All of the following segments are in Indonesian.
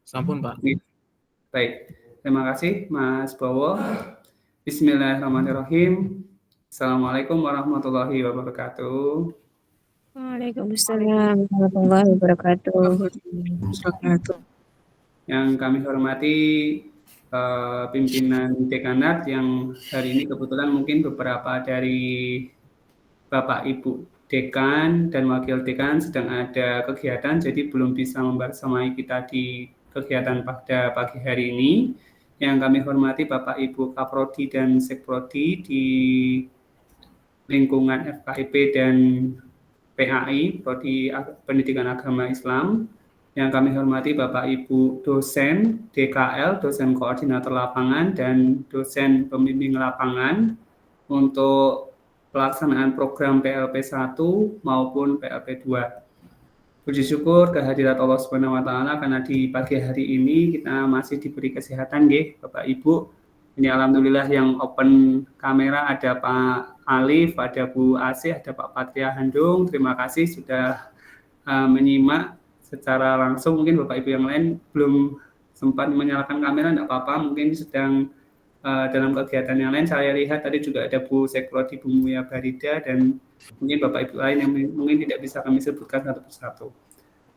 Sampun, Pak. Baik, terima kasih Mas Bowo. Bismillahirrahmanirrahim. Assalamualaikum warahmatullahi wabarakatuh. Waalaikumsalam warahmatullahi wabarakatuh. Yang kami hormati pimpinan dekanat yang hari ini kebetulan mungkin beberapa dari Bapak Ibu Dekan dan Wakil Dekan sedang ada kegiatan, jadi belum bisa membersamai kita di kegiatan pada pagi hari ini. Yang kami hormati Bapak Ibu Kaprodi dan Sekprodi di lingkungan FKIP dan PAI, Prodi Pendidikan Agama Islam. Yang kami hormati Bapak Ibu dosen DKL, dosen koordinator lapangan, dan dosen pembimbing lapangan untuk pelaksanaan program PLP 1 maupun PLP 2. Puji syukur kehadirat Allah Subhanahu wa taala karena di pagi hari ini kita masih diberi kesehatan nggih Bapak Ibu. Ini alhamdulillah yang open kamera ada Pak Alif, ada Bu Asih, ada Pak Patria Handung. Terima kasih sudah menyimak secara langsung. Mungkin Bapak Ibu yang lain belum sempat menyalakan kamera, tidak apa-apa, mungkin sedang dalam kegiatan yang lain. Saya lihat tadi juga ada Bu Sekprodi Bu Muya Barida dan mungkin Bapak Ibu lain yang mungkin tidak bisa kami sebutkan satu persatu.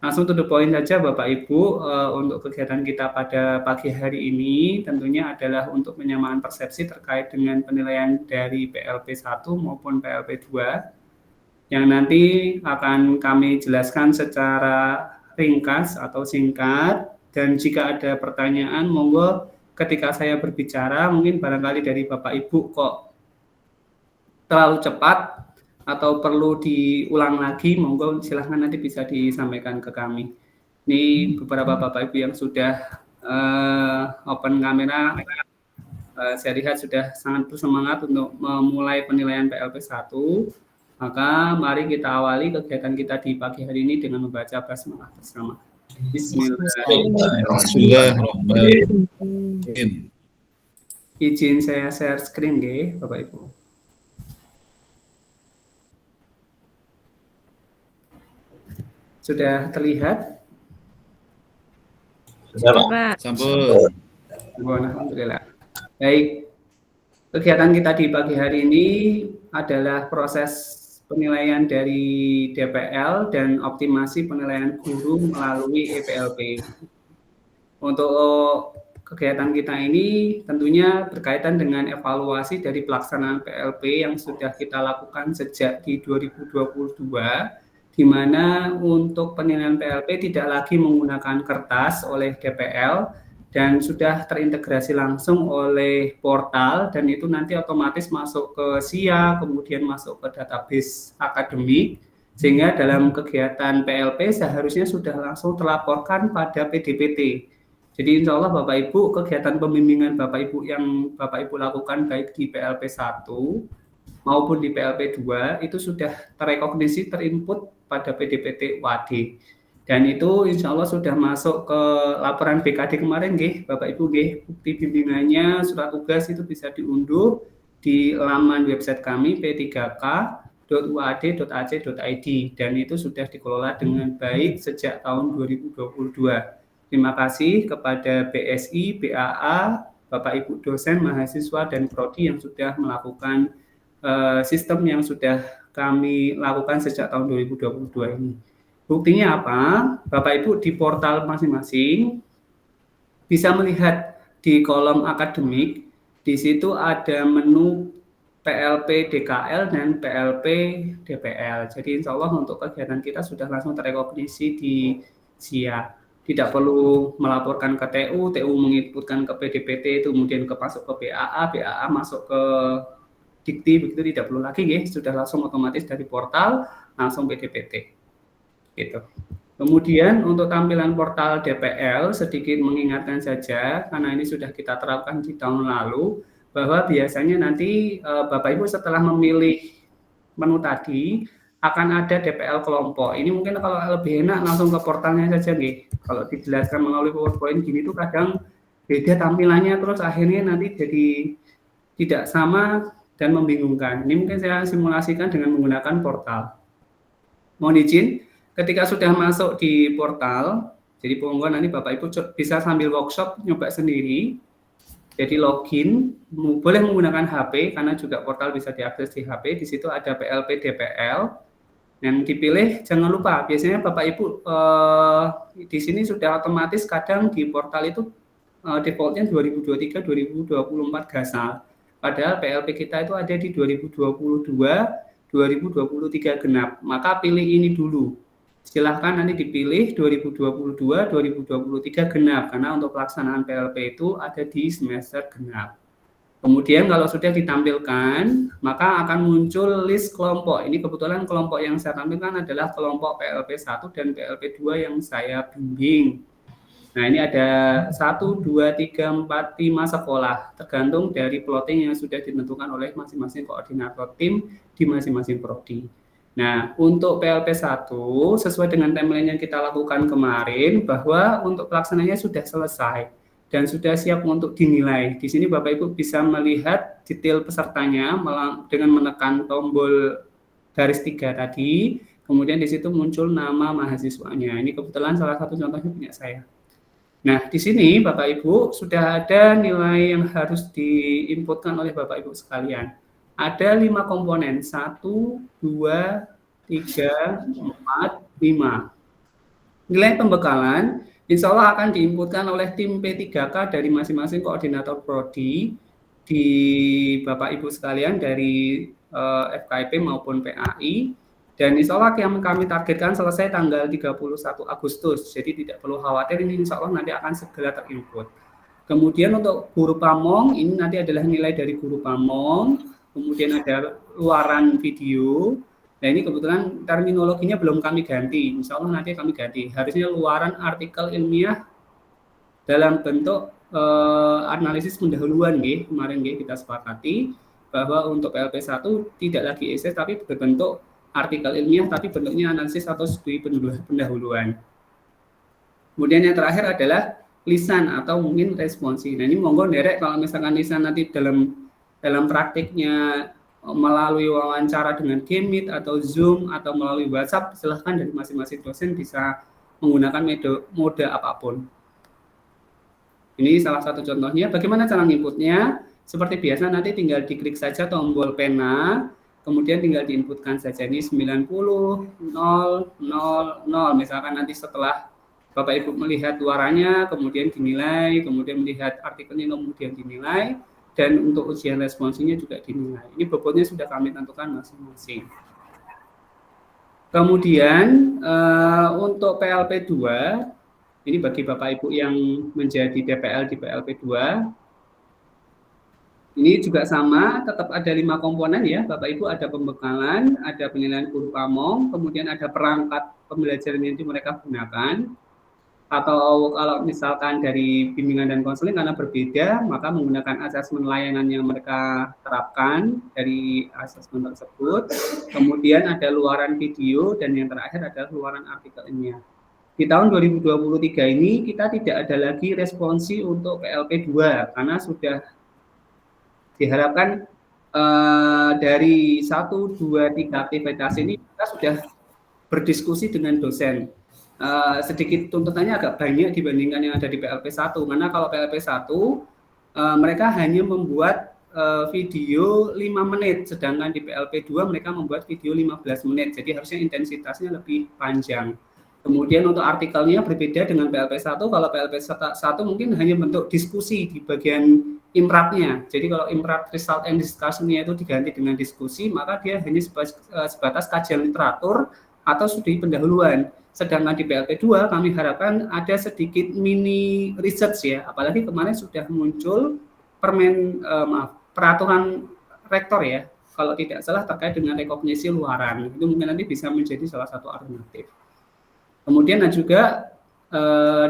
Langsung to the point saja Bapak Ibu, untuk kegiatan kita pada pagi hari ini tentunya adalah untuk penyamaan persepsi terkait dengan penilaian dari PLP 1 maupun PLP 2 yang nanti akan kami jelaskan secara ringkas atau singkat, dan jika ada pertanyaan monggo ketika saya berbicara mungkin barangkali dari Bapak Ibu kok terlalu cepat atau perlu diulang lagi, monggo silahkan nanti bisa disampaikan ke kami. Ini beberapa Bapak Ibu yang sudah open kamera, saya lihat sudah sangat bersemangat untuk memulai penilaian PLP 1. Maka mari kita awali kegiatan kita di pagi hari ini dengan membaca basmalah bersama. Bismillahirrahmanirrahim. Izin saya share screen nggih, Bapak Ibu. Sudah terlihat? Sudah, Pak. Sampun. Alhamdulillah. Baik. Kegiatan kita di pagi hari ini adalah proses penilaian dari DPL dan optimasi penilaian guru melalui EPLP. Untuk kegiatan kita ini tentunya berkaitan dengan evaluasi dari pelaksanaan PLP yang sudah kita lakukan sejak di 2022, di mana untuk penilaian PLP tidak lagi menggunakan kertas oleh DPL dan sudah terintegrasi langsung oleh portal, dan itu nanti otomatis masuk ke SIA, kemudian masuk ke database akademik, sehingga dalam kegiatan PLP seharusnya sudah langsung terlaporkan pada PDPT. Jadi insya Allah Bapak Ibu, kegiatan pembimbingan Bapak Ibu yang Bapak Ibu lakukan baik di PLP 1 maupun di PLP 2 itu sudah terekognisi, terinput pada PDPT WAD. Dan itu insya Allah sudah masuk ke laporan BKD kemarin, nggih, Bapak Ibu, nggih, bukti bimbingannya, surat tugas itu bisa diunduh di laman website kami p3k.uad.ac.id, dan itu sudah dikelola dengan baik sejak tahun 2022. Terima kasih kepada BSI, BAA, Bapak Ibu dosen, mahasiswa, dan prodi yang sudah melakukan sistem yang sudah kami lakukan sejak tahun 2022 ini. Buktinya apa? Bapak Ibu di portal masing-masing bisa melihat di kolom akademik, di situ ada menu PLP DKL dan PLP DPL. Jadi insya Allah untuk kegiatan kita sudah langsung terekognisi di SIA. Tidak perlu melaporkan ke TU, TU menginputkan ke PDPT, itu kemudian masuk ke BAA, BAA masuk ke Dikti, begitu tidak perlu lagi, ya, sudah langsung otomatis dari portal langsung PDPT. Gitu. Kemudian untuk tampilan portal DPL sedikit mengingatkan saja, karena ini sudah kita terapkan di tahun lalu, bahwa biasanya nanti Bapak Ibu setelah memilih menu tadi akan ada DPL kelompok. Ini mungkin kalau lebih enak langsung ke portalnya saja, nih. Kalau dijelaskan melalui PowerPoint gini tuh kadang beda tampilannya, terus akhirnya nanti jadi tidak sama dan membingungkan. Ini mungkin saya simulasikan dengan menggunakan portal. Mohon izin. Ketika sudah masuk di portal, Jadi monggo nanti Bapak Ibu bisa sambil workshop nyoba sendiri. Jadi login, boleh menggunakan HP karena juga portal bisa diakses di HP. Di situ ada PLP DPL. Dan dipilih, jangan lupa, biasanya Bapak Ibu di sini sudah otomatis kadang di portal itu defaultnya 2023-2024 gasal. Padahal PLP kita itu ada di 2022-2023 genap. Maka pilih ini dulu. Silahkan nanti dipilih 2022-2023 genap, karena untuk pelaksanaan PLP itu ada di semester genap. Kemudian kalau sudah ditampilkan, maka akan muncul list kelompok. Ini kebetulan kelompok yang saya tampilkan adalah kelompok PLP 1 dan PLP 2 yang saya bimbing. Nah, ini ada 1, 2, 3, 4, 5 sekolah, tergantung dari plotting yang sudah ditentukan oleh masing-masing koordinator tim di masing-masing prodi. Nah, untuk PLP 1, sesuai dengan timeline yang kita lakukan kemarin, bahwa untuk pelaksanaannya sudah selesai dan sudah siap untuk dinilai. Di sini Bapak Ibu bisa melihat detail pesertanya dengan menekan tombol garis 3 tadi, kemudian di situ muncul nama mahasiswanya. Ini kebetulan salah satu contohnya punya saya. Nah, di sini Bapak Ibu sudah ada nilai yang harus diinputkan oleh Bapak Ibu sekalian. Ada 5 komponen, 1, 2, 3, 4, 5. Nilai pembekalan insya Allah akan diinputkan oleh tim P3K dari masing-masing koordinator prodi di Bapak Ibu sekalian dari FKIP maupun PAI, dan insya Allah yang kami targetkan selesai tanggal 31 Agustus, jadi tidak perlu khawatir, ini insya Allah nanti akan segera terinput. Kemudian untuk guru pamong, ini nanti adalah nilai dari guru pamong, kemudian ada luaran video. Nah, ini kebetulan terminologinya belum kami ganti, insya Allah nanti kami ganti. Harusnya luaran artikel ilmiah dalam bentuk analisis pendahuluan, kemarin kita sepakati bahwa untuk PLP 1 tidak lagi esai tapi berbentuk artikel ilmiah, tapi bentuknya analisis atau studi pendahuluan. Kemudian yang terakhir adalah lisan atau mungkin responsi. Nah, ini monggo derek kalau misalkan lisan nanti dalam praktiknya melalui wawancara dengan Gmeet atau Zoom atau melalui WhatsApp, silahkan dari masing-masing dosen bisa menggunakan mode apapun. Ini salah satu contohnya. Bagaimana cara inputnya? Seperti biasa nanti tinggal diklik saja tombol pena, kemudian tinggal diinputkan saja ini 90, 0, 0, 0. Misalkan nanti setelah Bapak Ibu melihat luarannya, kemudian dinilai, kemudian melihat artikelnya, kemudian dinilai, dan untuk ujian responsinya juga dinilai. Ini bobotnya sudah kami tentukan masing-masing. Kemudian untuk PLP 2, ini bagi Bapak Ibu yang menjadi DPL di PLP 2, ini juga sama, tetap ada 5 komponen ya, Bapak Ibu, ada pembekalan, ada penilaian guru pamong, kemudian ada perangkat pembelajaran yang mereka gunakan, atau kalau misalkan dari bimbingan dan konseling karena berbeda, maka menggunakan asesmen layanan yang mereka terapkan dari asesmen tersebut. Kemudian ada luaran video, dan yang terakhir adalah luaran artikel ilmiah. Di tahun 2023 ini kita tidak ada lagi responsi untuk PLP 2 karena sudah diharapkan dari 1, 2, 3 aktivitas ini kita sudah berdiskusi dengan dosen. Sedikit tuntutannya agak banyak dibandingkan yang ada di PLP 1, karena kalau PLP 1 mereka hanya membuat video 5 menit, sedangkan di PLP 2 mereka membuat video 15 menit, jadi harusnya intensitasnya lebih panjang. Kemudian untuk artikelnya berbeda dengan PLP 1, kalau PLP 1 mungkin hanya bentuk diskusi di bagian imprapnya, jadi kalau imprap result and discussion-nya itu diganti dengan diskusi, maka dia hanya sebatas kajian literatur atau studi pendahuluan. Sedangkan di PLP 2 kami harapkan ada sedikit mini research ya, apalagi kemarin sudah muncul peraturan rektor ya, kalau tidak salah terkait dengan rekognisi luaran, itu mungkin nanti bisa menjadi salah satu alternatif. Kemudian juga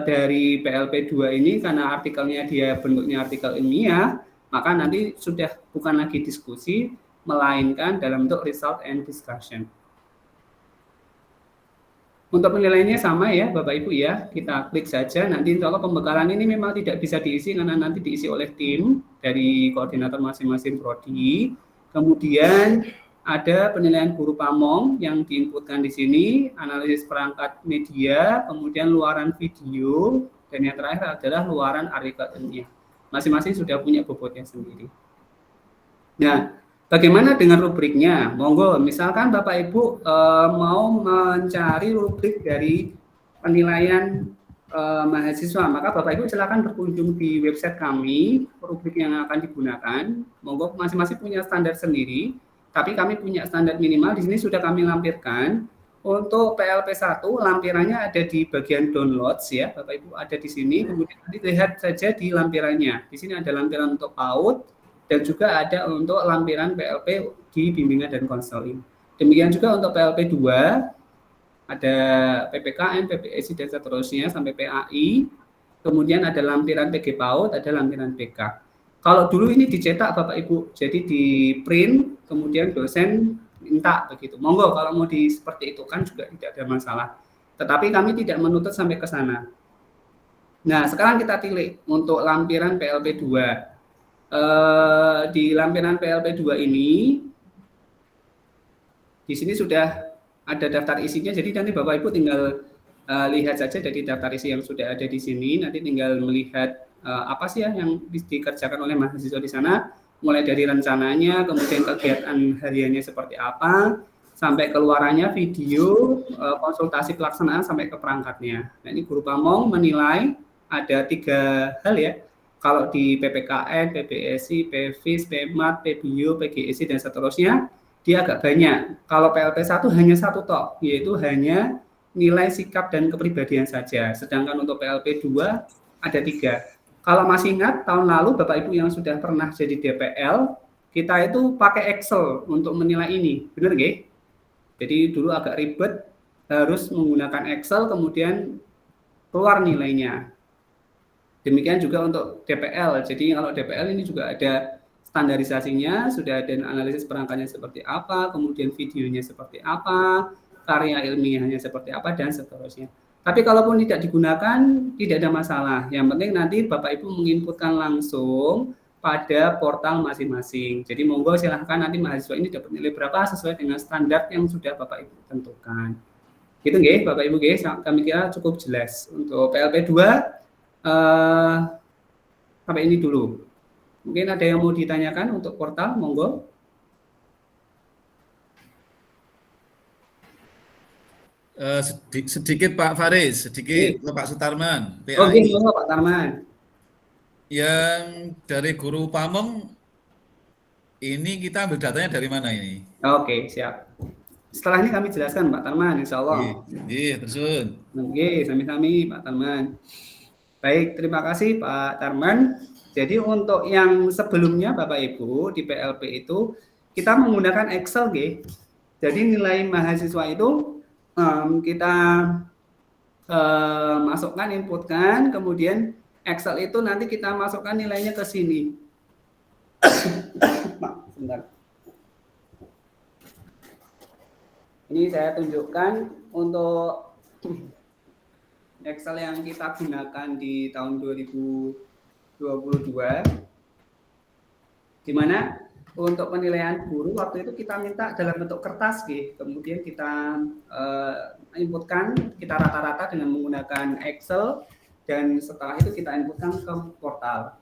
dari PLP 2 ini karena artikelnya dia bentuknya artikel ilmiah, maka nanti sudah bukan lagi diskusi, melainkan dalam bentuk result and discussion. Untuk penilaiannya sama ya Bapak Ibu ya, kita klik saja, nanti insya Allah pembekalan ini memang tidak bisa diisi karena nanti diisi oleh tim dari koordinator masing-masing prodi. Kemudian ada penilaian guru pamong yang diinputkan di sini, analisis perangkat media, kemudian luaran video, dan yang terakhir adalah luaran artikel ilmiah. Masing-masing sudah punya bobotnya sendiri. Nah, bagaimana dengan rubriknya? Monggo, misalkan Bapak Ibu mau mencari rubrik dari penilaian mahasiswa, maka Bapak Ibu silakan berkunjung di website kami, rubrik yang akan digunakan. Monggo, masing-masing punya standar sendiri. Tapi kami punya standar minimal, di sini sudah kami lampirkan. Untuk PLP1, lampirannya ada di bagian downloads ya, Bapak Ibu ada di sini, kemudian nanti lihat saja di lampirannya. Di sini ada lampiran untuk PAUD, dan juga ada untuk lampiran PLP di bimbingan dan konseling. Demikian juga untuk PLP2, ada PPKN, PPSI, dan seterusnya, sampai PAI. Kemudian ada lampiran PG PAUD, ada lampiran PK. Kalau dulu ini dicetak Bapak Ibu, jadi di print, kemudian dosen minta begitu. Monggo kalau mau seperti itu kan juga tidak ada masalah. Tetapi kami tidak menuntut sampai ke sana. Nah, sekarang kita pilih untuk lampiran PLP2. Di lampiran PLP2 ini, di sini sudah ada daftar isinya, jadi nanti Bapak Ibu tinggal lihat saja dari daftar isi yang sudah ada di sini, nanti tinggal melihat apa sih ya yang dikerjakan oleh mahasiswa di sana, mulai dari rencananya, kemudian kegiatan hariannya seperti apa, sampai keluarannya video, konsultasi pelaksanaan sampai ke perangkatnya. Nah, ini guru pamong menilai ada 3 hal ya. Kalau di PPKN, PPSI, PVIS, PMAT, PBio, PGSI, dan seterusnya, dia agak banyak. Kalau PLP1 hanya 1 tok, yaitu hanya nilai sikap dan kepribadian saja. Sedangkan untuk PLP2 ada 3. Kalau masih ingat, tahun lalu Bapak Ibu yang sudah pernah jadi DPL, kita itu pakai Excel untuk menilai ini. Benar nggih? Jadi dulu agak ribet, harus menggunakan Excel, kemudian keluar nilainya. Demikian juga untuk DPL. Jadi kalau DPL ini juga ada standarisasinya, sudah ada analisis perangkatnya seperti apa, kemudian videonya seperti apa, karya ilmiahnya seperti apa, dan seterusnya. Tapi kalaupun tidak digunakan, tidak ada masalah. Yang penting nanti Bapak Ibu menginputkan langsung pada portal masing-masing. Jadi monggo silahkan nanti mahasiswa ini dapat nilai berapa sesuai dengan standar yang sudah Bapak Ibu tentukan. Gitu nggih, Bapak Ibu nggih, kami kira cukup jelas. Untuk PLP2 sampai ini dulu. Mungkin ada yang mau ditanyakan untuk portal, monggo. Sedikit Pak Faris, sedikit ke Pak Sutarman, PAI. Oke, monggo Pak Tarman. Yang dari guru pamong, ini kita ambil datanya dari mana ini? Oke, siap. Setelah ini kami jelaskan Pak Tarman, insya Allah. Iya, terus. Oke, sami-sami Pak Tarman. Baik, terima kasih Pak Tarman. Jadi untuk yang sebelumnya Bapak Ibu di PLP itu kita menggunakan Excel, nggih. Jadi nilai mahasiswa itu kita masukkan, inputkan, kemudian Excel itu nanti kita masukkan nilainya ke sini. Sebentar. Ini saya tunjukkan untuk Excel yang kita gunakan di tahun 2022, di mana untuk penilaian guru waktu itu kita minta dalam bentuk kertas, kemudian kita inputkan, kita rata-rata dengan menggunakan Excel, dan setelah itu kita inputkan ke portal.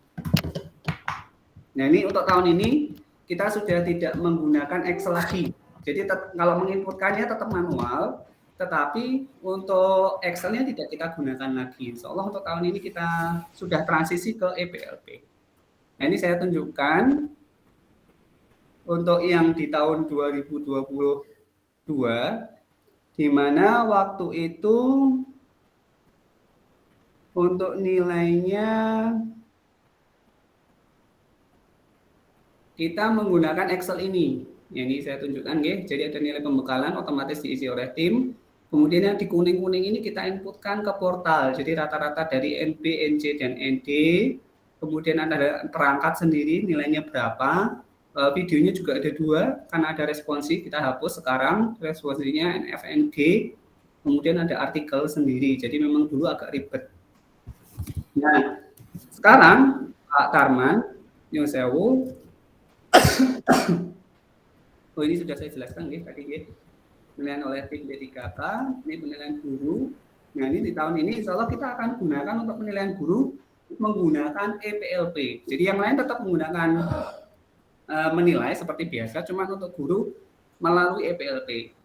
Nah, ini untuk tahun ini kita sudah tidak menggunakan Excel lagi. Jadi kalau menginputkannya tetap manual, tetapi untuk Excel-nya tidak kita gunakan lagi. Insya Allah untuk tahun ini kita sudah transisi ke ePLP. Nah, ini saya tunjukkan untuk yang di tahun 2022, di mana waktu itu untuk nilainya kita menggunakan Excel ini. Ini saya tunjukkan, nggih. Jadi ada nilai pembekalan otomatis diisi oleh tim. Kemudian yang di kuning-kuning ini kita inputkan ke portal. Jadi rata-rata dari NB, NC, dan ND. Kemudian ada perangkat sendiri nilainya berapa. Videonya juga ada 2, karena ada responsi kita hapus sekarang responsinya NFNG. Kemudian ada artikel sendiri. Jadi memang dulu agak ribet. Nah, sekarang Pak Tarman, nyun sewu, Oh, ini sudah saya jelaskan nih tadi ya. Penilaian oleh tim D3K, ini penilaian guru. Nah, ini di tahun ini insya Allah kita akan gunakan untuk penilaian guru menggunakan EPLP. Jadi yang lain tetap menggunakan menilai seperti biasa, cuma untuk guru melalui EPLP.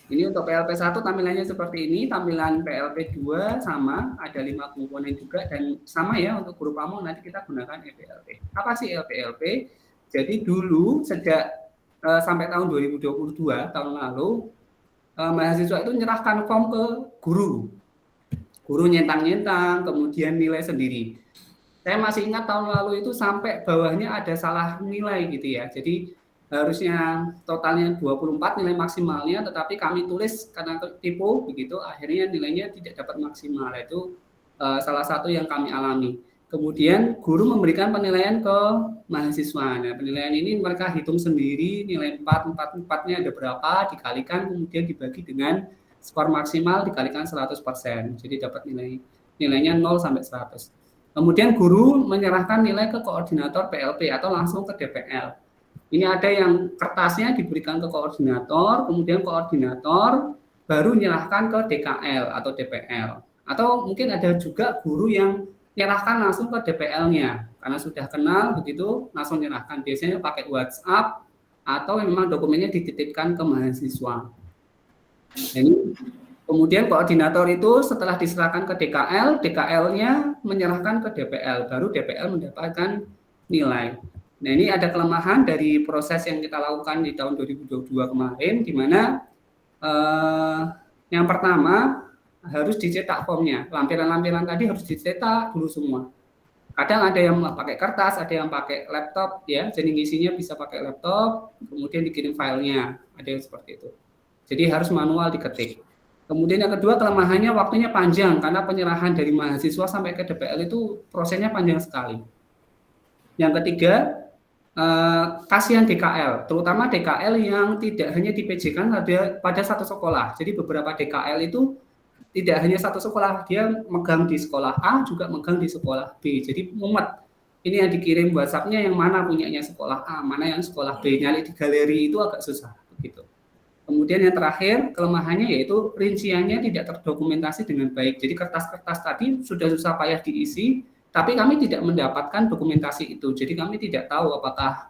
Ini untuk PLP 1 tampilannya seperti ini, tampilan PLP 2 sama, ada 5 komponen juga, dan sama ya untuk guru pamong nanti kita gunakan EPLP. Apa sih EPLP? Jadi dulu sejak sampai tahun 2022, tahun lalu, mahasiswa itu menyerahkan form ke guru. Guru nyentang-nyentang, kemudian nilai sendiri. Saya masih ingat tahun lalu itu sampai bawahnya ada salah nilai gitu ya. Jadi harusnya totalnya 24 nilai maksimalnya, tetapi kami tulis karena tipu begitu, akhirnya nilainya tidak dapat maksimal. Itu salah satu yang kami alami. Kemudian guru memberikan penilaian ke mahasiswa. Nah, penilaian ini mereka hitung sendiri, nilai 4-4-4-nya ada berapa, dikalikan, kemudian dibagi dengan skor maksimal, dikalikan 100%. Jadi dapat nilainya 0 sampai 100. Kemudian guru menyerahkan nilai ke koordinator PLP atau langsung ke DPL. Ini ada yang kertasnya diberikan ke koordinator, kemudian koordinator baru menyerahkan ke DKL atau DPL. Atau mungkin ada juga guru yang menyerahkan langsung ke DPL-nya. Karena sudah kenal begitu, langsung menyerahkan. Biasanya pakai WhatsApp atau memang dokumennya dititipkan ke mahasiswa. Jadi, kemudian koordinator itu setelah diserahkan ke DKL, DKL-nya menyerahkan ke DPL, baru DPL mendapatkan nilai. Nah, ini ada kelemahan dari proses yang kita lakukan di tahun 2022 kemarin, di mana yang pertama harus dicetak formnya. Lampiran-lampiran tadi harus dicetak dulu semua. Kadang ada yang pakai kertas, ada yang pakai laptop, ya. Jadi isinya bisa pakai laptop, kemudian dikirim filenya, ada yang seperti itu. Jadi harus manual diketik. Kemudian yang kedua kelemahannya waktunya panjang karena penyerahan dari mahasiswa sampai ke DPL itu prosesnya panjang sekali. Yang ketiga, kasihan DKL, terutama DKL yang tidak hanya di-PJ-kan pada satu sekolah. Jadi beberapa DKL itu tidak hanya satu sekolah, dia megang di sekolah A juga megang di sekolah B. Jadi mumet. Ini yang dikirim WhatsApp-nya yang mana punyanya sekolah A, mana yang sekolah B. Nyari di galeri itu agak susah begitu. Kemudian yang terakhir kelemahannya yaitu rinciannya tidak terdokumentasi dengan baik. Jadi kertas-kertas tadi sudah susah payah diisi, tapi kami tidak mendapatkan dokumentasi itu. Jadi kami tidak tahu apakah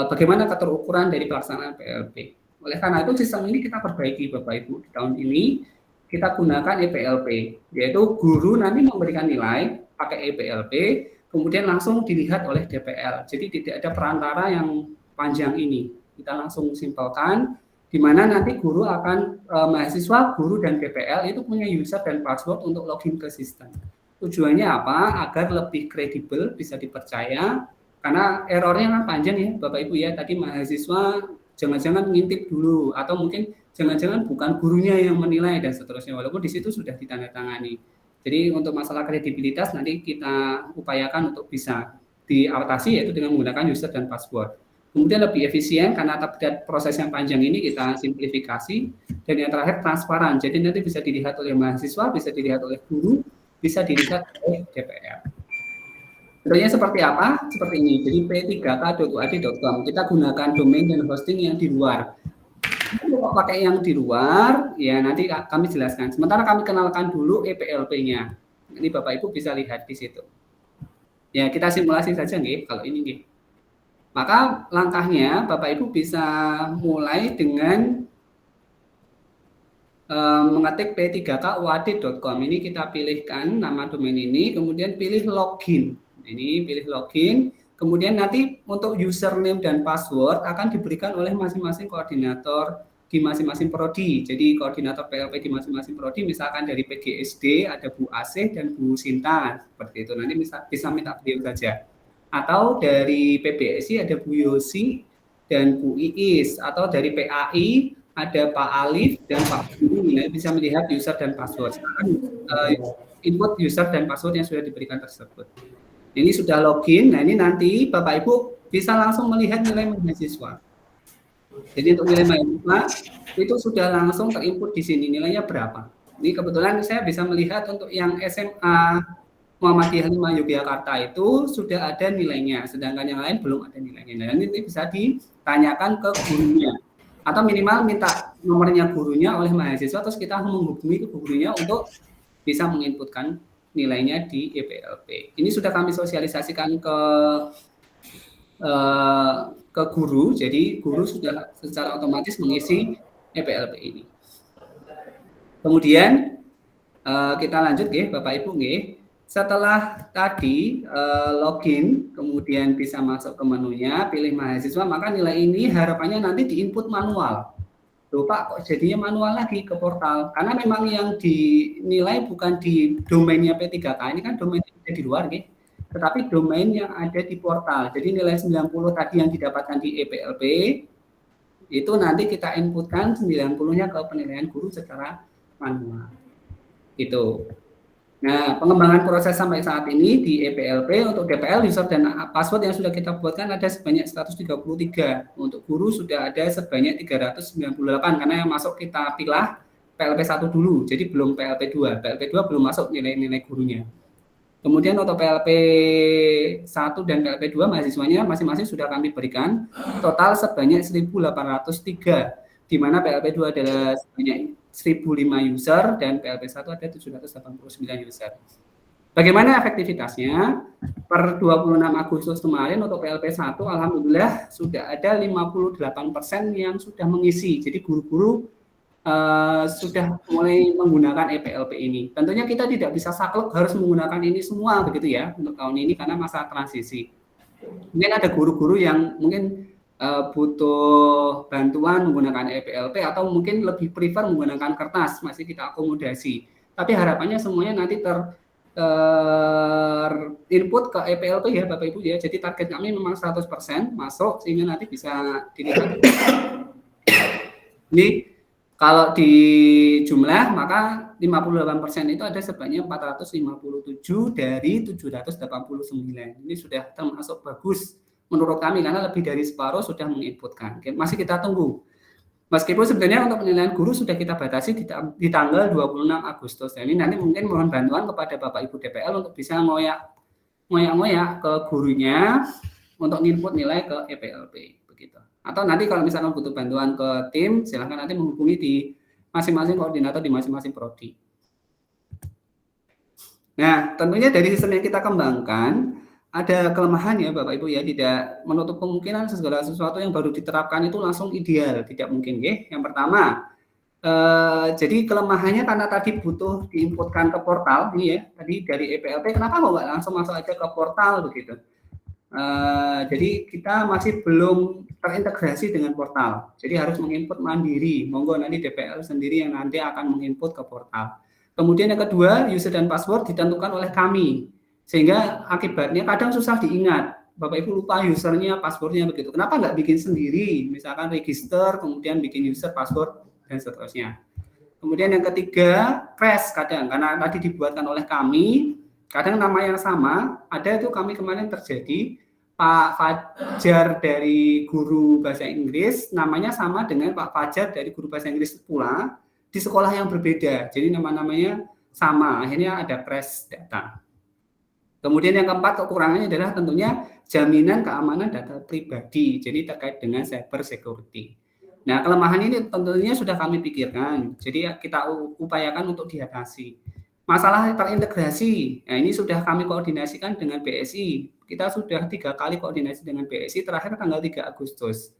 bagaimana keterukuran dari pelaksanaan PLP. Oleh karena itu sistem ini kita perbaiki Bapak Ibu. Di tahun ini kita gunakan EPLP, yaitu guru nanti memberikan nilai pakai EPLP, kemudian langsung dilihat oleh DPL. Jadi tidak ada perantara yang panjang ini. Kita langsung simpelkan, di mana nanti guru akan mahasiswa, guru dan DPL itu punya user dan password untuk login ke sistem. Tujuannya apa? Agar lebih kredibel, bisa dipercaya, karena errornya kan panjang ya Bapak Ibu ya. Tadi mahasiswa jangan-jangan ngintip dulu, atau mungkin jangan-jangan bukan gurunya yang menilai dan seterusnya, walaupun di situ sudah ditandatangani. Jadi untuk masalah kredibilitas nanti kita upayakan untuk bisa diatasi yaitu dengan menggunakan user dan password. Kemudian lebih efisien karena proses yang panjang ini kita simplifikasi, dan yang terakhir transparan. Jadi nanti bisa dilihat oleh mahasiswa, bisa dilihat oleh guru, bisa dilihat oleh DPR. Contohnya seperti apa? Seperti ini. Jadi p3k.uad.com. Kita gunakan domain dan hosting yang di luar. Kalau pakai yang di luar, ya nanti kami jelaskan. Sementara kami kenalkan dulu EPLP-nya. Ini Bapak Ibu bisa lihat di situ. Ya, kita simulasi saja nggih kalau ini nggih. Maka langkahnya Bapak Ibu bisa mulai dengan mengetik p3kuad.com. Ini kita pilihkan nama domain ini, kemudian pilih login. Ini pilih login, kemudian nanti untuk username dan password akan diberikan oleh masing-masing koordinator di masing-masing prodi. Jadi koordinator PLP di masing-masing prodi, misalkan dari PGSD ada Bu Asih dan Bu Sinta, seperti itu. Nanti bisa minta beliau saja. Atau dari PBSI ada Bu Yosi dan Bu Iis, atau dari PAI ada Pak Alif dan Pak Budi. Bisa melihat user dan password. Input user dan password yang sudah diberikan tersebut. Ini sudah login. Nah, ini nanti Bapak Ibu bisa langsung melihat nilai mahasiswa. Jadi untuk nilai mahasiswa itu sudah langsung terinput di sini nilainya berapa. Ini kebetulan saya bisa melihat untuk yang SMA Muhammadiyah 5 Yogyakarta itu sudah ada nilainya, sedangkan yang lain belum ada nilainya. Dan ini bisa ditanyakan ke gurunya, atau minimal minta nomornya gurunya oleh mahasiswa, terus kita menghubungi ke gurunya untuk bisa menginputkan nilainya di EPLP. Ini sudah kami sosialisasikan ke guru, jadi guru sudah secara otomatis mengisi EPLP ini. Kemudian kita lanjut nggih Bapak Ibu nggih. Setelah tadi login, kemudian bisa masuk ke menunya, pilih mahasiswa, maka nilai ini harapannya nanti diinput manual. Loh Pak, kok jadinya manual lagi ke portal? Karena memang yang dinilai bukan di domainnya P3K, ini kan domainnya ada di luar, gitu. Tetapi domain yang ada di portal. Jadi nilai 90 tadi yang didapatkan di EPLP, itu nanti kita inputkan 90-nya ke penilaian guru secara manual. Itu. Nah, pengembangan proses sampai saat ini di EPLP untuk DPL, user dan password yang sudah kita buatkan ada sebanyak 133. Untuk guru sudah ada sebanyak 398 karena yang masuk kita pilih PLP 1 dulu, jadi belum PLP 2. PLP 2 belum masuk nilai-nilai gurunya. Kemudian untuk PLP 1 dan PLP 2 mahasiswanya masing-masing sudah kami berikan total sebanyak 1.803, di mana PLP 2 adalah sebanyak 1.005 user dan PLP 1 ada 789 user. Bagaimana efektivitasnya? Per 26 Agustus kemarin untuk PLP 1 alhamdulillah sudah ada 58% yang sudah mengisi. Jadi guru-guru sudah mulai menggunakan EPLP ini. Tentunya kita tidak bisa saklek harus menggunakan ini semua begitu ya untuk tahun ini karena masa transisi. Mungkin ada guru-guru yang mungkin butuh bantuan menggunakan EPLP atau mungkin lebih prefer menggunakan kertas, masih kita akomodasi. Tapi harapannya semuanya nanti input ke EPLP ya Bapak Ibu ya. Jadi target kami memang 100% masuk sehingga nanti bisa dilihat. Ini kalau di jumlah maka 58% itu ada sebanyak 457 dari 789. Ini sudah termasuk bagus menurut kami karena lebih dari separuh sudah menginputkan. Masih kita tunggu. Meskipun sebenarnya untuk penilaian guru sudah kita batasi di tanggal 26 Agustus. Jadi nanti mungkin mohon bantuan kepada Bapak Ibu DPL untuk bisa ngoyak ke gurunya untuk input nilai ke EPLP begitu. Atau nanti kalau misalkan butuh bantuan ke tim, silahkan nanti menghubungi di masing-masing koordinator di masing-masing prodi. Nah, tentunya dari sistem yang kita kembangkan ada kelemahan ya Bapak Ibu ya, tidak menutup kemungkinan segala sesuatu yang baru diterapkan itu langsung ideal, tidak mungkin ya. Yang pertama, jadi kelemahannya karena tadi butuh diinputkan ke portal ini ya, tadi dari EPLP kenapa nggak langsung masuk aja ke portal begitu. Jadi kita masih belum terintegrasi dengan portal, jadi harus menginput mandiri. Monggo nanti DPL sendiri yang nanti akan menginput ke portal. Kemudian yang kedua, user dan password ditentukan oleh kami. Sehingga akibatnya kadang susah diingat. Bapak Ibu lupa usernya, passwordnya begitu. Kenapa nggak bikin sendiri? Misalkan register, kemudian bikin user, password, dan seterusnya. Kemudian yang ketiga, crash kadang. Karena tadi dibuatkan oleh kami, kadang nama yang sama. Ada itu kami kemarin terjadi, Pak Fajar dari guru bahasa Inggris, namanya sama dengan Pak Fajar dari guru bahasa Inggris pula, di sekolah yang berbeda. Jadi nama-namanya sama, akhirnya ada crash data. Kemudian yang keempat kekurangannya adalah tentunya jaminan keamanan data pribadi, jadi terkait dengan cyber security. Nah, kelemahan ini tentunya sudah kami pikirkan, jadi kita upayakan untuk diatasi. Masalah terintegrasi, nah ini sudah kami koordinasikan dengan BSI. Kita sudah 3 kali koordinasi dengan BSI, terakhir tanggal 3 Agustus.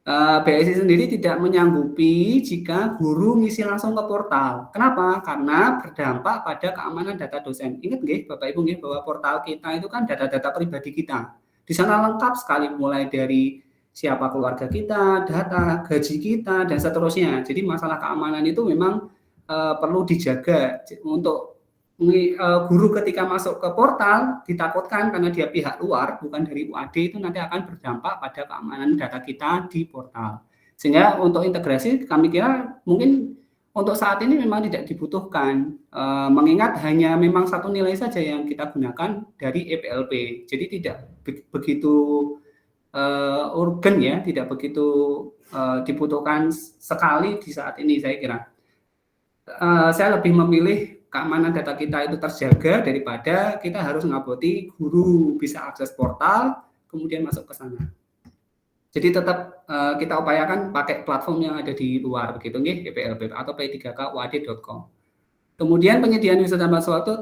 BSI sendiri tidak menyanggupi jika guru ngisi langsung ke portal. Kenapa? Karena berdampak pada keamanan data dosen. Ingat nggih Bapak Ibu nggih bahwa portal kita itu kan data-data pribadi kita. Di sana lengkap sekali mulai dari siapa keluarga kita, data gaji kita dan seterusnya. Jadi masalah keamanan itu memang perlu dijaga untuk guru ketika masuk ke portal ditakutkan karena dia pihak luar bukan dari UAD itu nanti akan berdampak pada keamanan data kita di portal. Sehingga untuk integrasi kami kira mungkin untuk saat ini memang tidak dibutuhkan, mengingat hanya memang satu nilai saja yang kita gunakan dari EPLP. Jadi tidak begitu urgen ya, tidak begitu dibutuhkan sekali di saat ini saya kira. Saya lebih memilih keamanan data kita itu terjaga daripada kita harus ngaboti guru bisa akses portal kemudian masuk ke sana. Jadi tetap kita upayakan pakai platform yang ada di luar begitu nggih, EPLP atau p3kuad.com. Kemudian penyediaan wisuda mahasiswa itu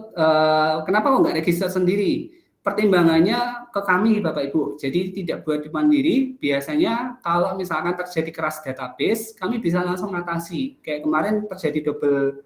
kenapa kok nggak register sendiri? Pertimbangannya ke kami Bapak Ibu. Jadi tidak buat mandiri. Biasanya kalau misalkan terjadi crash database, kami bisa langsung atasi. Kayak kemarin terjadi double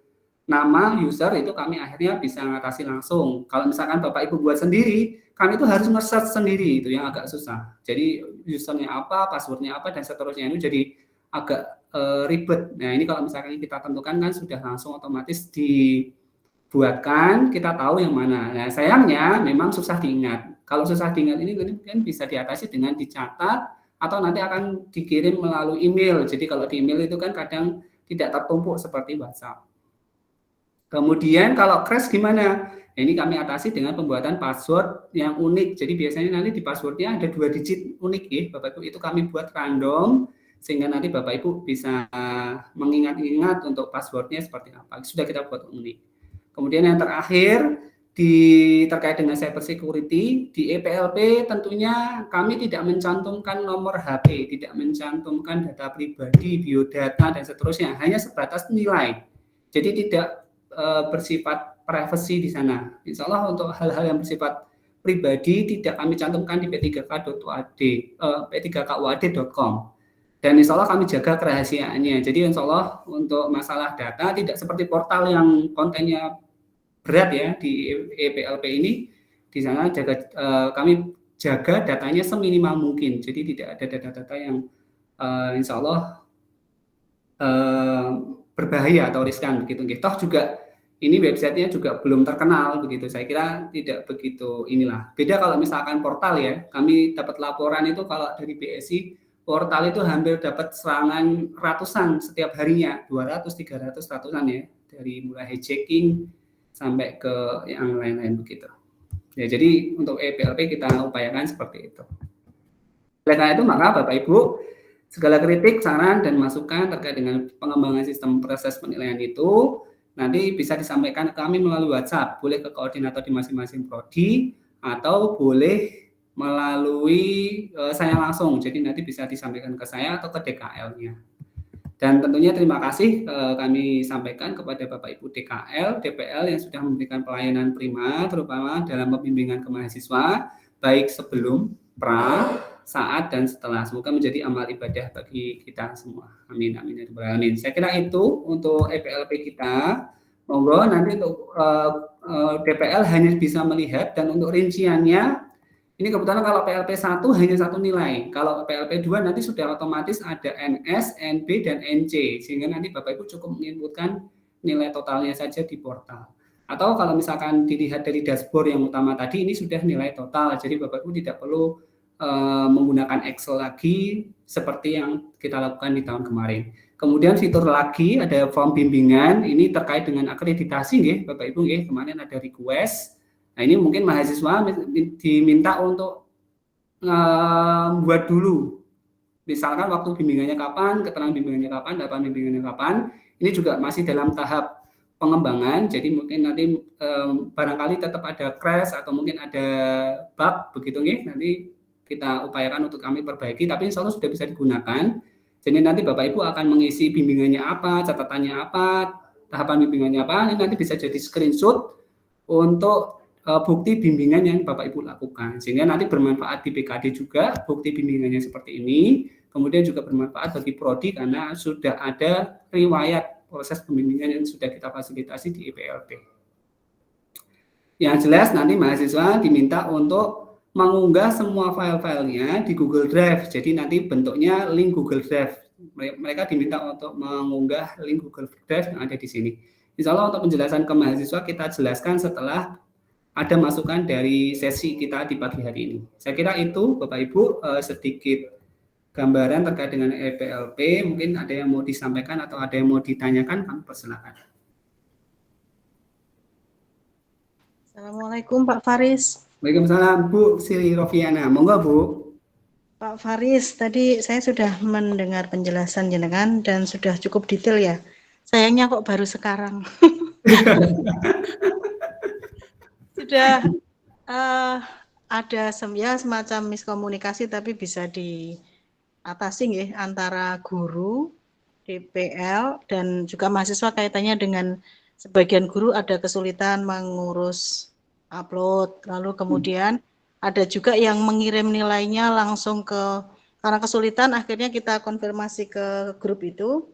nama user itu kami akhirnya bisa ngatasi langsung. Kalau misalkan Bapak Ibu buat sendiri, kami itu harus nge-search sendiri, itu yang agak susah. Jadi usernya apa, passwordnya apa, dan seterusnya itu jadi agak ribet. Nah ini kalau misalkan kita tentukan kan sudah langsung otomatis dibuatkan, kita tahu yang mana. Nah sayangnya memang susah diingat. Kalau susah diingat ini kan bisa diatasi dengan dicatat atau nanti akan dikirim melalui email. Jadi kalau di email itu kan kadang tidak tertumpuk seperti WhatsApp. Kemudian kalau crash gimana? Ini kami atasi dengan pembuatan password yang unik. Jadi biasanya nanti di passwordnya ada 2 digit unik ya, Bapak Ibu. Itu kami buat random sehingga nanti Bapak Ibu bisa mengingat-ingat untuk passwordnya seperti apa. Sudah kita buat unik. Kemudian yang terakhir terkait dengan cyber security di EPLP tentunya kami tidak mencantumkan nomor HP, tidak mencantumkan data pribadi, biodata dan seterusnya. Hanya sebatas nilai. Jadi tidak bersifat privacy di sana. Insya Allah untuk hal-hal yang bersifat pribadi tidak kami cantumkan di p3kuad.com. Dan insya Allah kami jaga kerahasiaannya. Jadi insya Allah untuk masalah data tidak seperti portal yang kontennya berat ya di EPLP ini. Di sana kami jaga datanya seminimal mungkin. Jadi tidak ada data-data yang insya Allah berbahaya atau riskan begitu. Toh juga ini websitenya juga belum terkenal begitu. Saya kira tidak begitu inilah. Beda kalau misalkan portal ya. Kami dapat laporan itu kalau dari BSI portal itu hampir dapat serangan ratusan setiap harinya, 200, 300, ratusan ya. Dari mulai hijacking sampai ke yang lain-lain begitu. Ya, jadi untuk EPLP kita upayakan seperti itu. Oleh karena itu maka Bapak Ibu segala kritik, saran, dan masukan terkait dengan pengembangan sistem proses penilaian itu nanti bisa disampaikan ke kami melalui WhatsApp, boleh ke koordinator di masing-masing prodi, atau boleh melalui saya langsung, jadi nanti bisa disampaikan ke saya atau ke DKL-nya. Dan tentunya terima kasih kami sampaikan kepada Bapak Ibu DKL, DPL yang sudah memberikan pelayanan prima, terutama dalam pembimbingan ke mahasiswa, baik sebelum, pra, saat dan setelah. Semoga menjadi amal ibadah bagi kita semua. Amin, amin, amin. Saya kira itu untuk EPLP kita. Monggo nanti untuk DPL hanya bisa melihat, dan untuk rinciannya ini kebetulan kalau PLP 1 hanya 1 nilai. Kalau PLP 2 nanti sudah otomatis ada NS, NB, dan NC. Sehingga nanti Bapak Ibu cukup menginputkan nilai totalnya saja di portal. Atau kalau misalkan dilihat dari dashboard yang utama tadi, ini sudah nilai total. Jadi Bapak Ibu tidak perlu menggunakan Excel lagi seperti yang kita lakukan di tahun kemarin. Kemudian fitur lagi ada form bimbingan, ini terkait dengan akreditasi nggih, Bapak Ibu nggih, kemarin ada request. Nah, ini mungkin mahasiswa diminta untuk buat dulu. Misalkan waktu bimbingannya kapan, keterangan bimbingannya kapan, data bimbingannya kapan. Ini juga masih dalam tahap pengembangan, jadi mungkin nanti barangkali tetap ada crash atau mungkin ada bug begitu nggih, nanti kita upayakan untuk kami perbaiki, tapi insya Allah sudah bisa digunakan. Jadi nanti Bapak Ibu akan mengisi bimbingannya apa, catatannya apa, tahapan bimbingannya apa, ini nanti bisa jadi screenshot untuk bukti bimbingan yang Bapak Ibu lakukan. Sehingga nanti bermanfaat di PKD juga, bukti bimbingannya seperti ini, kemudian juga bermanfaat bagi prodi karena sudah ada riwayat proses pembimbingan yang sudah kita fasilitasi di EPLP. Yang jelas nanti mahasiswa diminta untuk mengunggah semua file-filenya di Google Drive. Jadi nanti bentuknya link Google Drive. Mereka diminta untuk mengunggah link Google Drive yang ada di sini. Insya Allah untuk penjelasan ke mahasiswa kita jelaskan setelah ada masukan dari sesi kita di pagi hari ini. Saya kira itu Bapak Ibu sedikit gambaran terkait dengan EPLP. Mungkin ada yang mau disampaikan atau ada yang mau ditanyakan, kami persilakan. Assalamualaikum Pak Faris. Waalaikumsalam Bu Sri Rofiana. Monggo Bu. Pak Faris, tadi saya sudah mendengar penjelasan jenengan dan sudah cukup detail ya. Sayangnya kok baru sekarang. Sudah ada semacam miskomunikasi tapi bisa diatasi nggih antara guru, DPL dan juga mahasiswa kaitannya dengan sebagian guru ada kesulitan mengurus upload, lalu kemudian ada juga yang mengirim nilainya langsung karena kesulitan akhirnya kita konfirmasi ke grup itu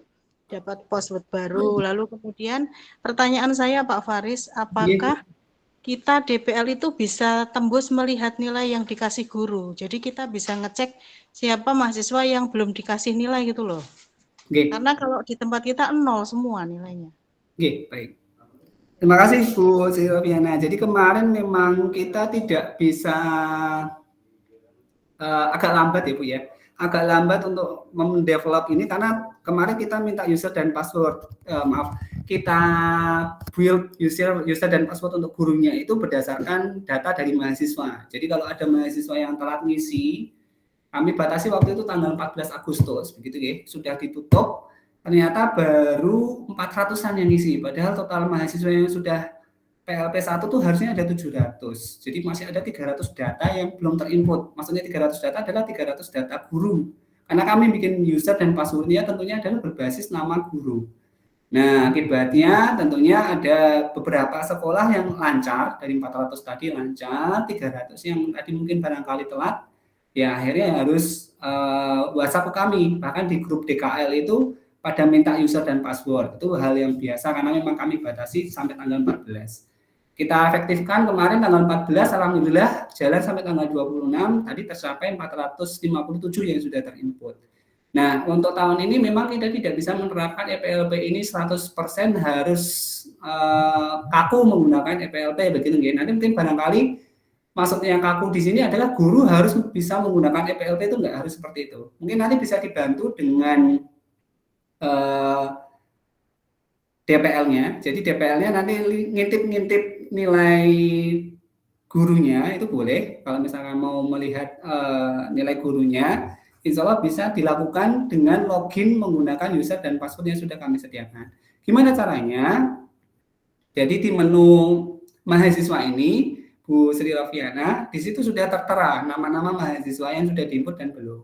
dapat password baru. Lalu kemudian pertanyaan saya Pak Faris, apakah kita DPL itu bisa tembus melihat nilai yang dikasih guru. Jadi kita bisa ngecek siapa mahasiswa yang belum dikasih nilai gitu loh. Karena kalau di tempat kita 0 semua nilainya. Oke, baik. Terima kasih Bu Silviana. Jadi kemarin memang kita tidak bisa agak lambat ya Bu ya. Agak lambat untuk mendevelop ini karena kemarin kita minta user dan password. Kita build user dan password untuk gurunya itu berdasarkan data dari mahasiswa. Jadi kalau ada mahasiswa yang telat ngisi, kami batasi waktu itu tanggal 14 Agustus, begitu ya. Sudah ditutup, ternyata baru 400-an yang ngisi. Padahal total mahasiswa yang sudah PLP 1 tuh harusnya ada 700. Jadi masih ada 300 data yang belum terinput. Maksudnya 300 data adalah 300 data guru. Karena kami bikin user dan passwordnya tentunya adalah berbasis nama guru. Nah, akibatnya tentunya ada beberapa sekolah yang lancar, dari 400 tadi lancar, 300 yang tadi mungkin barangkali telat, ya akhirnya harus WhatsApp ke kami. Bahkan di grup DKL itu pada minta user dan password. Itu hal yang biasa karena memang kami batasi sampai tanggal 14. Kita efektifkan kemarin tanggal 14, alhamdulillah jalan sampai tanggal 26, tadi tercapai 457 yang sudah terinput. Nah, untuk tahun ini memang kita tidak bisa menerapkan EPLP ini 100% harus kaku menggunakan EPLP begitu nggih. Nanti mungkin barangkali maksudnya yang kaku di sini adalah guru harus bisa menggunakan EPLP itu enggak harus seperti itu. Mungkin nanti bisa dibantu dengan DPL-nya. Jadi DPL-nya nanti ngintip-ngintip nilai gurunya itu boleh. Kalau misalkan mau melihat nilai gurunya, insya Allah bisa dilakukan dengan login menggunakan user dan password yang sudah kami sediakan. Gimana caranya? Jadi di menu mahasiswa ini, Bu Sri Rofiana, di situ sudah tertera nama-nama mahasiswa yang sudah diinput dan belum.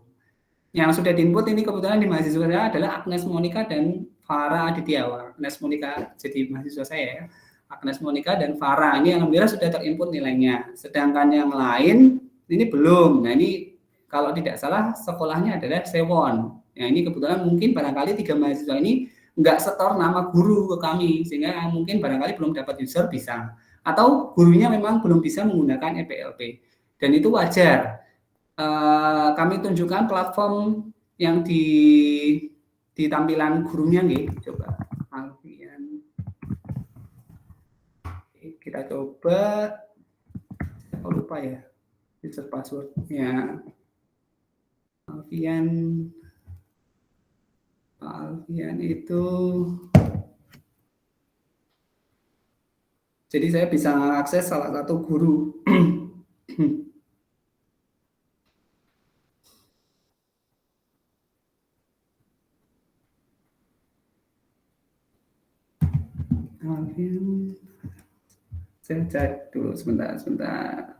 Yang sudah diinput ini kebetulan di mahasiswa adalah Agnes Monica dan Farah Adityawa. Agnes Monica jadi mahasiswa saya ya. Agnes Monica dan Farah ini alhamdulillah sudah terinput nilainya. Sedangkan yang lain ini belum. Nah ini kalau tidak salah sekolahnya adalah Sewon. Nah ini kebetulan mungkin barangkali 3 mahasiswa ini nggak setor nama guru ke kami sehingga mungkin barangkali belum dapat user bisa. Atau gurunya memang belum bisa menggunakan EPLP. Dan itu wajar. Kami tunjukkan platform yang di tampilan gurunya nih, coba Alfian. Kita coba, saya lupa ya user passwordnya Alfian itu. Jadi saya bisa mengakses salah satu guru. Saya cek dulu sebentar.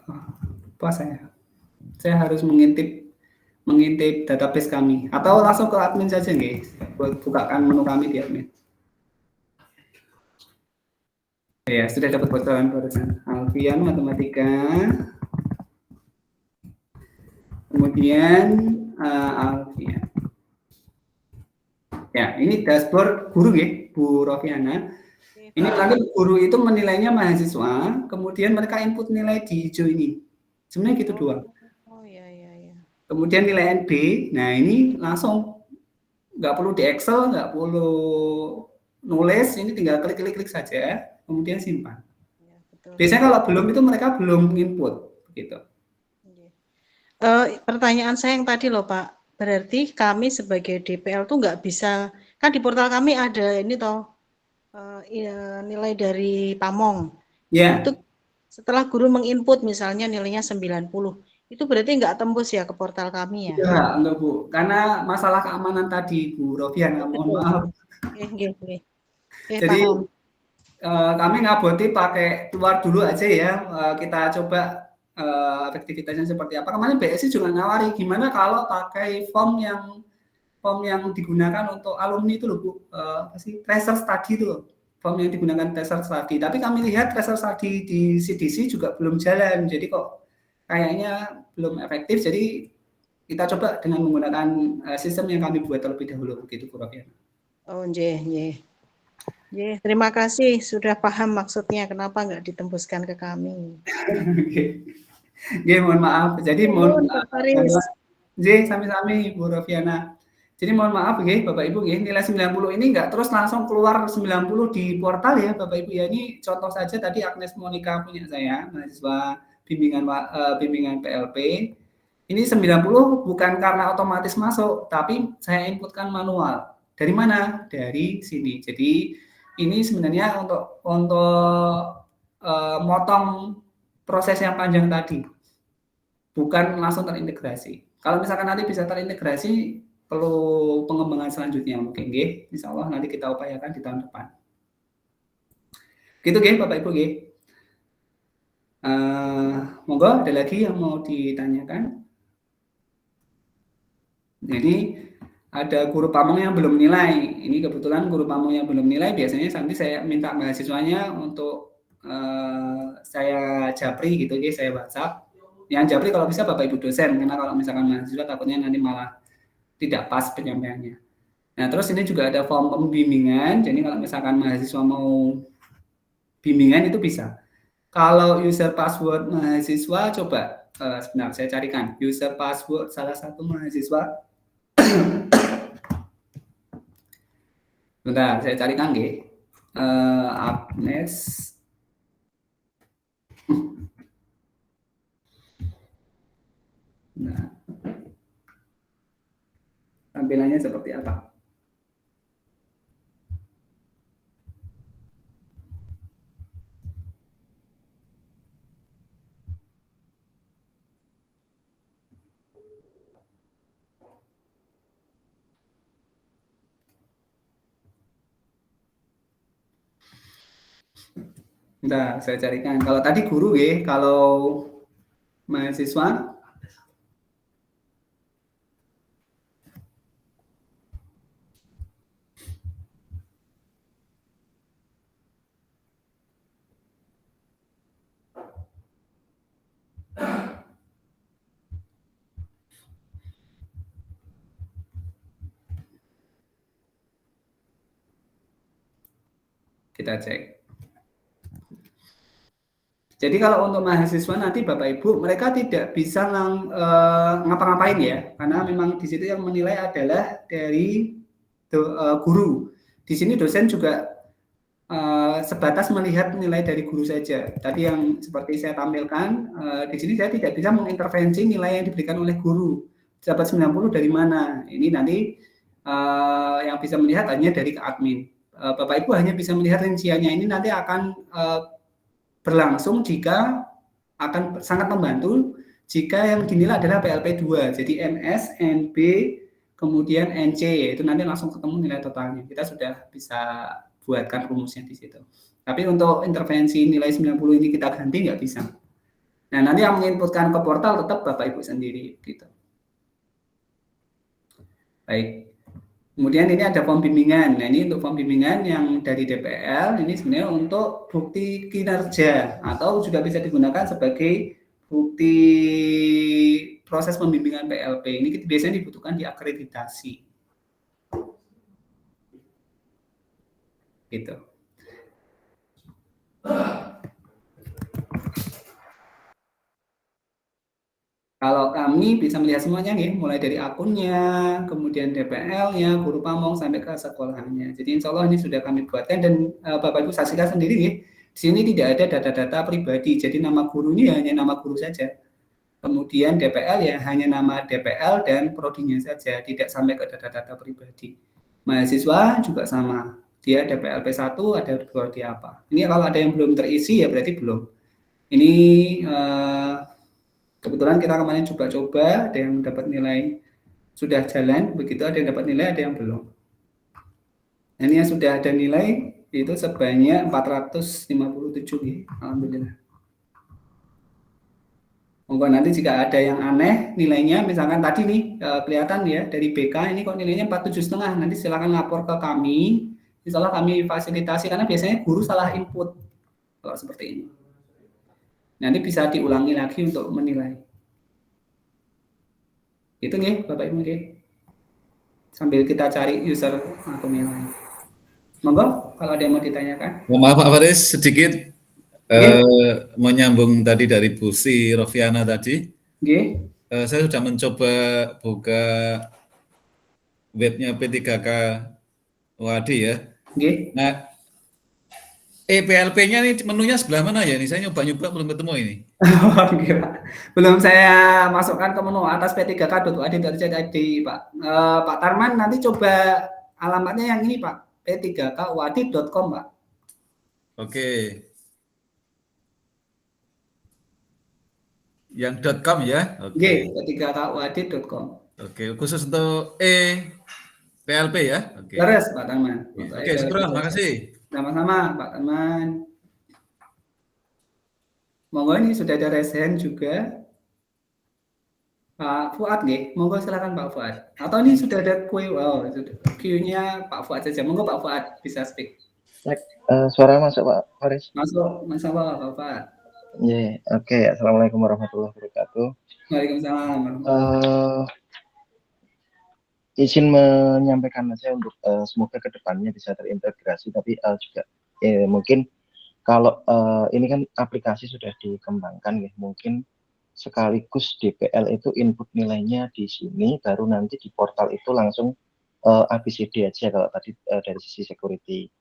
Lupa saya harus mengintip database kami atau langsung ke admin saja nggih. Bukakan menu kami di admin. Ya, sudah dapat bocoran barusan. Alfian matematika. Kemudian Alfian. Ya, ini dashboard guru ya, Bu Rofiana. Ini nanti guru itu menilainya mahasiswa, kemudian mereka input nilai di hijau ini. Sebenarnya gitu doang. Oh iya. Kemudian nilai NB, nah ini langsung nggak perlu di Excel, nggak perlu nulis, ini tinggal klik saja, kemudian simpan. Ya, betul. Biasanya kalau belum itu mereka belum input, gitu. Pertanyaan saya yang tadi loh Pak. Berarti kami sebagai DPL tuh nggak bisa, kan di portal kami ada ini toh nilai dari Pamong. Ya. Itu setelah guru menginput misalnya nilainya 90, Itu berarti nggak tembus ya ke portal kami ya? Ya, enggak Bu, karena masalah keamanan tadi Bu Rofiana, mohon Betul. maaf. Oke, Jadi paham. kami ngaboti pakai keluar dulu aja ya, kita coba efektivitasnya seperti apa. Kemarin BSI juga nawari gimana kalau pakai form yang digunakan untuk alumni itu loh Bu, apa sih, tracer study itu loh, form yang digunakan tracer study. Tapi kami lihat tracer study di CDC juga belum jalan, jadi kok kayaknya belum efektif. Jadi kita coba dengan menggunakan sistem yang kami buat terlebih dahulu, begitu Bu Rofiana. Oh, nggih. Terima kasih sudah paham maksudnya kenapa nggak ditembuskan ke kami. Oke, mohon maaf. Jadi mohon maaf. Faris. Sami-sami Bu Rofiana. Jadi mohon maaf nggih Bapak Ibu nggih, nilai 90 ini enggak terus langsung keluar 90 di portal ya Bapak Ibu ya. Ini contoh saja tadi Agnes Monica punya saya, mahasiswa bimbingan PLP. Ini 90 bukan karena otomatis masuk, tapi saya inputkan manual. Dari mana? Dari sini. Jadi ini sebenarnya untuk motong proses yang panjang tadi, bukan langsung terintegrasi. Kalau misalkan nanti bisa terintegrasi, perlu pengembangan selanjutnya mungkin, nggih. Insya Allah nanti kita upayakan di tahun depan. Gitu nggih, Bapak Ibu nggih. Monggo ada lagi yang mau ditanyakan. Jadi ada guru pamong yang belum nilai. Ini kebetulan guru pamong yang belum nilai, biasanya nanti saya minta mahasiswanya untuk saya japri gitu, guys, saya WhatsApp. Yang japri kalau bisa Bapak Ibu dosen, karena kalau misalkan mahasiswa takutnya nanti malah tidak pas penyampaiannya. Nah, terus ini juga ada form pembimbingan. Jadi kalau misalkan mahasiswa mau bimbingan itu bisa. Kalau user password mahasiswa, coba sebentar saya carikan user password salah satu mahasiswa. Bentar, saya carikan nggih. Agnes. Nah, tampilannya seperti apa? Bentar, saya carikan. Kalau tadi guru nggih, kalau mahasiswa kita cek. Jadi kalau untuk mahasiswa nanti Bapak Ibu, mereka tidak bisa ngapa-ngapain ya, karena memang di situ yang menilai adalah dari guru. Di sini dosen juga sebatas melihat nilai dari guru saja. Tadi yang seperti saya tampilkan, di sini saya tidak bisa mengintervensi nilai yang diberikan oleh guru. Dapat 90 dari mana? Ini nanti yang bisa melihat hanya dari admin. Bapak Ibu hanya bisa melihat rinciannya. Ini nanti akan berlangsung jika akan sangat membantu jika yang dinilai adalah PLP 2. Jadi NS, NB, kemudian NC, itu nanti langsung ketemu nilai totalnya. Kita sudah bisa buatkan rumusnya di situ. Tapi untuk intervensi nilai 90 ini kita ganti nggak bisa. Nah, nanti yang menginputkan ke portal tetap Bapak Ibu sendiri gitu. Baik. Kemudian ini ada form bimbingan. Nah, ini untuk form bimbingan yang dari DPL, ini sebenarnya untuk bukti kinerja atau juga bisa digunakan sebagai bukti proses pembimbingan PLP. Ini biasanya dibutuhkan di akreditasi. Gitu. Kalau kami bisa melihat semuanya nih, mulai dari akunnya, kemudian DPL-nya, guru pamong sampai ke sekolahannya. Jadi insya Allah ini sudah kami buatkan dan Bapak Ibu saksikan sendiri nih, di sini tidak ada data-data pribadi. Jadi nama gurunya hanya nama guru saja. Kemudian DPL ya hanya nama DPL dan prodinya saja, tidak sampai ke data-data pribadi. Mahasiswa juga sama. Dia DPLP 1 ada prodi apa. Ini kalau ada yang belum terisi ya berarti belum. Ini Kebetulan kita kemarin coba-coba, ada yang dapat nilai sudah jalan, begitu ada yang dapat nilai, ada yang belum. Nah, ini yang sudah ada nilai itu sebanyak 457 ya. Alhamdulillah. Monggo nanti jika ada yang aneh nilainya, misalkan tadi nih kelihatan ya dari BK ini kok nilainya 47,5, nanti silakan lapor ke kami. Insya Allah kami fasilitasi karena biasanya guru salah input kalau seperti ini. Nanti bisa diulangi lagi untuk menilai. Itu nih Bapak Ibu nih. Sambil kita cari user akunnya lain. Monggo kalau ada yang mau ditanyakan. Maaf Pak Faris, sedikit Nggih. menyambung tadi dari Bu Sri Rofiana tadi. Nggih. Saya sudah mencoba buka webnya P3K Wadi ya. Nggih. Nah, EPLP-nya ini menunya sebelah mana ya? Ini saya nyoba-nyoba belum ketemu ini. Oke, Pak. Belum saya masukkan ke menu atas p3k.wadi.co.id, Pak. Pak Tarman nanti coba alamatnya yang ini, Pak. p3kwadi.com, Pak. Oke. Yang .com ya? Oke. p3kwadi.com. Oke, khusus untuk PLP ya? Oke. Terus, Pak Tarman. Oke, syukur, makasih. Sama-sama, Pak Tarman. Monggo ini sudah ada raise hand juga. Pak Fuad nih, monggo silakan Pak Fuad. Atau ini sudah ada Q-nya Pak Fuad saja. Monggo Pak Fuad bisa speak. Suara masuk Pak Faris? Masuk, masalah Pak Fuad. Yeah, oke. Assalamualaikum warahmatullahi wabarakatuh. Waalaikumsalam. Izin menyampaikan saja untuk semoga kedepannya bisa terintegrasi, tapi juga mungkin kalau ini kan aplikasi sudah dikembangkan ya, mungkin sekaligus DPL itu input nilainya di sini, baru nanti di portal itu langsung ABCD aja kalau tadi dari sisi security.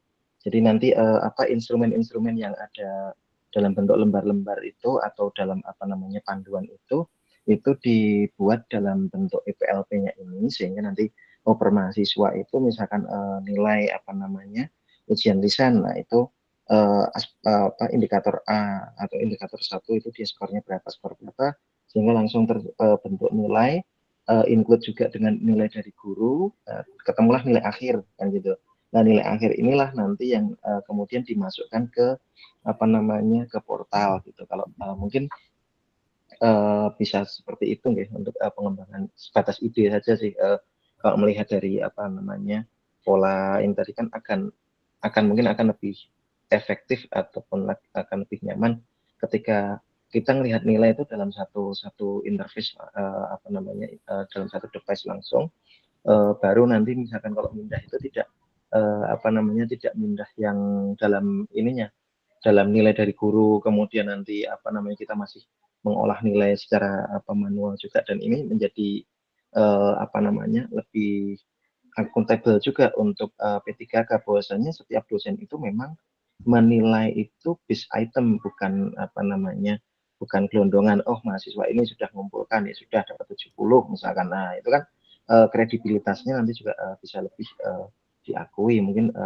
Jadi nanti instrumen-instrumen yang ada dalam bentuk lembar-lembar itu atau dalam panduan itu dibuat dalam bentuk EPLP-nya ini, sehingga nanti per mahasiswa itu misalkan nilai ujian lisan, nah itu indikator A atau indikator 1 itu dia skornya berapa, sehingga langsung terbentuk nilai, include juga dengan nilai dari guru, ketemulah nilai akhir kan gitu. Nah, nilai akhir inilah nanti yang kemudian dimasukkan ke ke portal gitu. Kalau mungkin bisa seperti itu nggih untuk pengembangan sebatas ide saja sih, kalau melihat dari pola yang tadi kan mungkin akan lebih efektif ataupun akan lebih nyaman ketika kita melihat nilai itu dalam satu interface dalam satu device langsung, baru nanti misalkan kalau mindah itu tidak tidak mindah yang dalam nilai dari guru, kemudian nanti kita masih mengolah nilai secara manual juga, dan ini menjadi lebih akuntabel juga untuk P3K, bahwasanya setiap dosen itu memang menilai itu bis item, bukan bukan gelondongan. Oh, mahasiswa ini sudah mengumpulkan ya sudah dapat 70 misalkan. Nah, itu kan kredibilitasnya nanti juga bisa lebih diakui, mungkin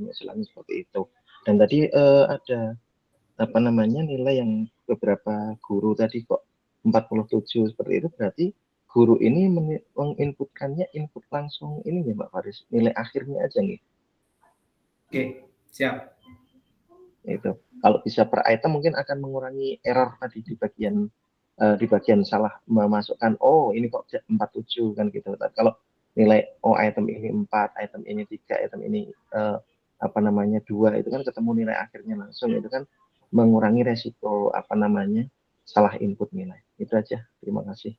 istilahnya seperti itu. Dan tadi ada nilai yang beberapa guru tadi kok 47 seperti itu, berarti guru ini menginputkannya input langsung ini ya Mbak Faris, nilai akhirnya aja nih. Oke, siap. Itu kalau bisa per item mungkin akan mengurangi error tadi di bagian salah memasukkan, oh ini kok 47 kan gitu. Tapi kalau nilai item ini 4, item ini 3, item ini 2, itu kan ketemu nilai akhirnya langsung, itu kan mengurangi resiko salah input nilai. Itu aja, terima kasih.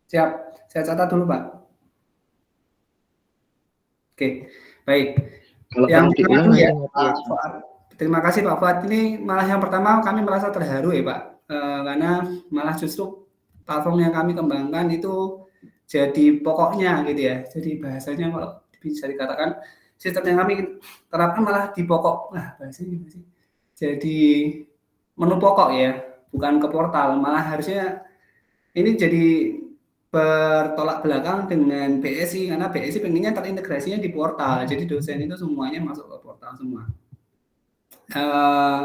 Siap, saya catat dulu Pak. Oke, baik. Kalau yang diulang ya, Pak Fuad. Terima kasih Pak Fuad. Ini malah yang pertama kami merasa terharu ya Pak, karena malah justru platform yang kami kembangkan itu jadi pokoknya gitu ya. Jadi bahasanya kalau bisa dikatakan sistem yang kami terapkan malah di pokok. Nah, bahasanya gimana sih? Jadi menu pokok ya, bukan ke portal. Malah harusnya ini jadi bertolak belakang dengan BSI, karena BSI pengennya terintegrasinya di portal. Jadi dosen itu semuanya masuk ke portal semua.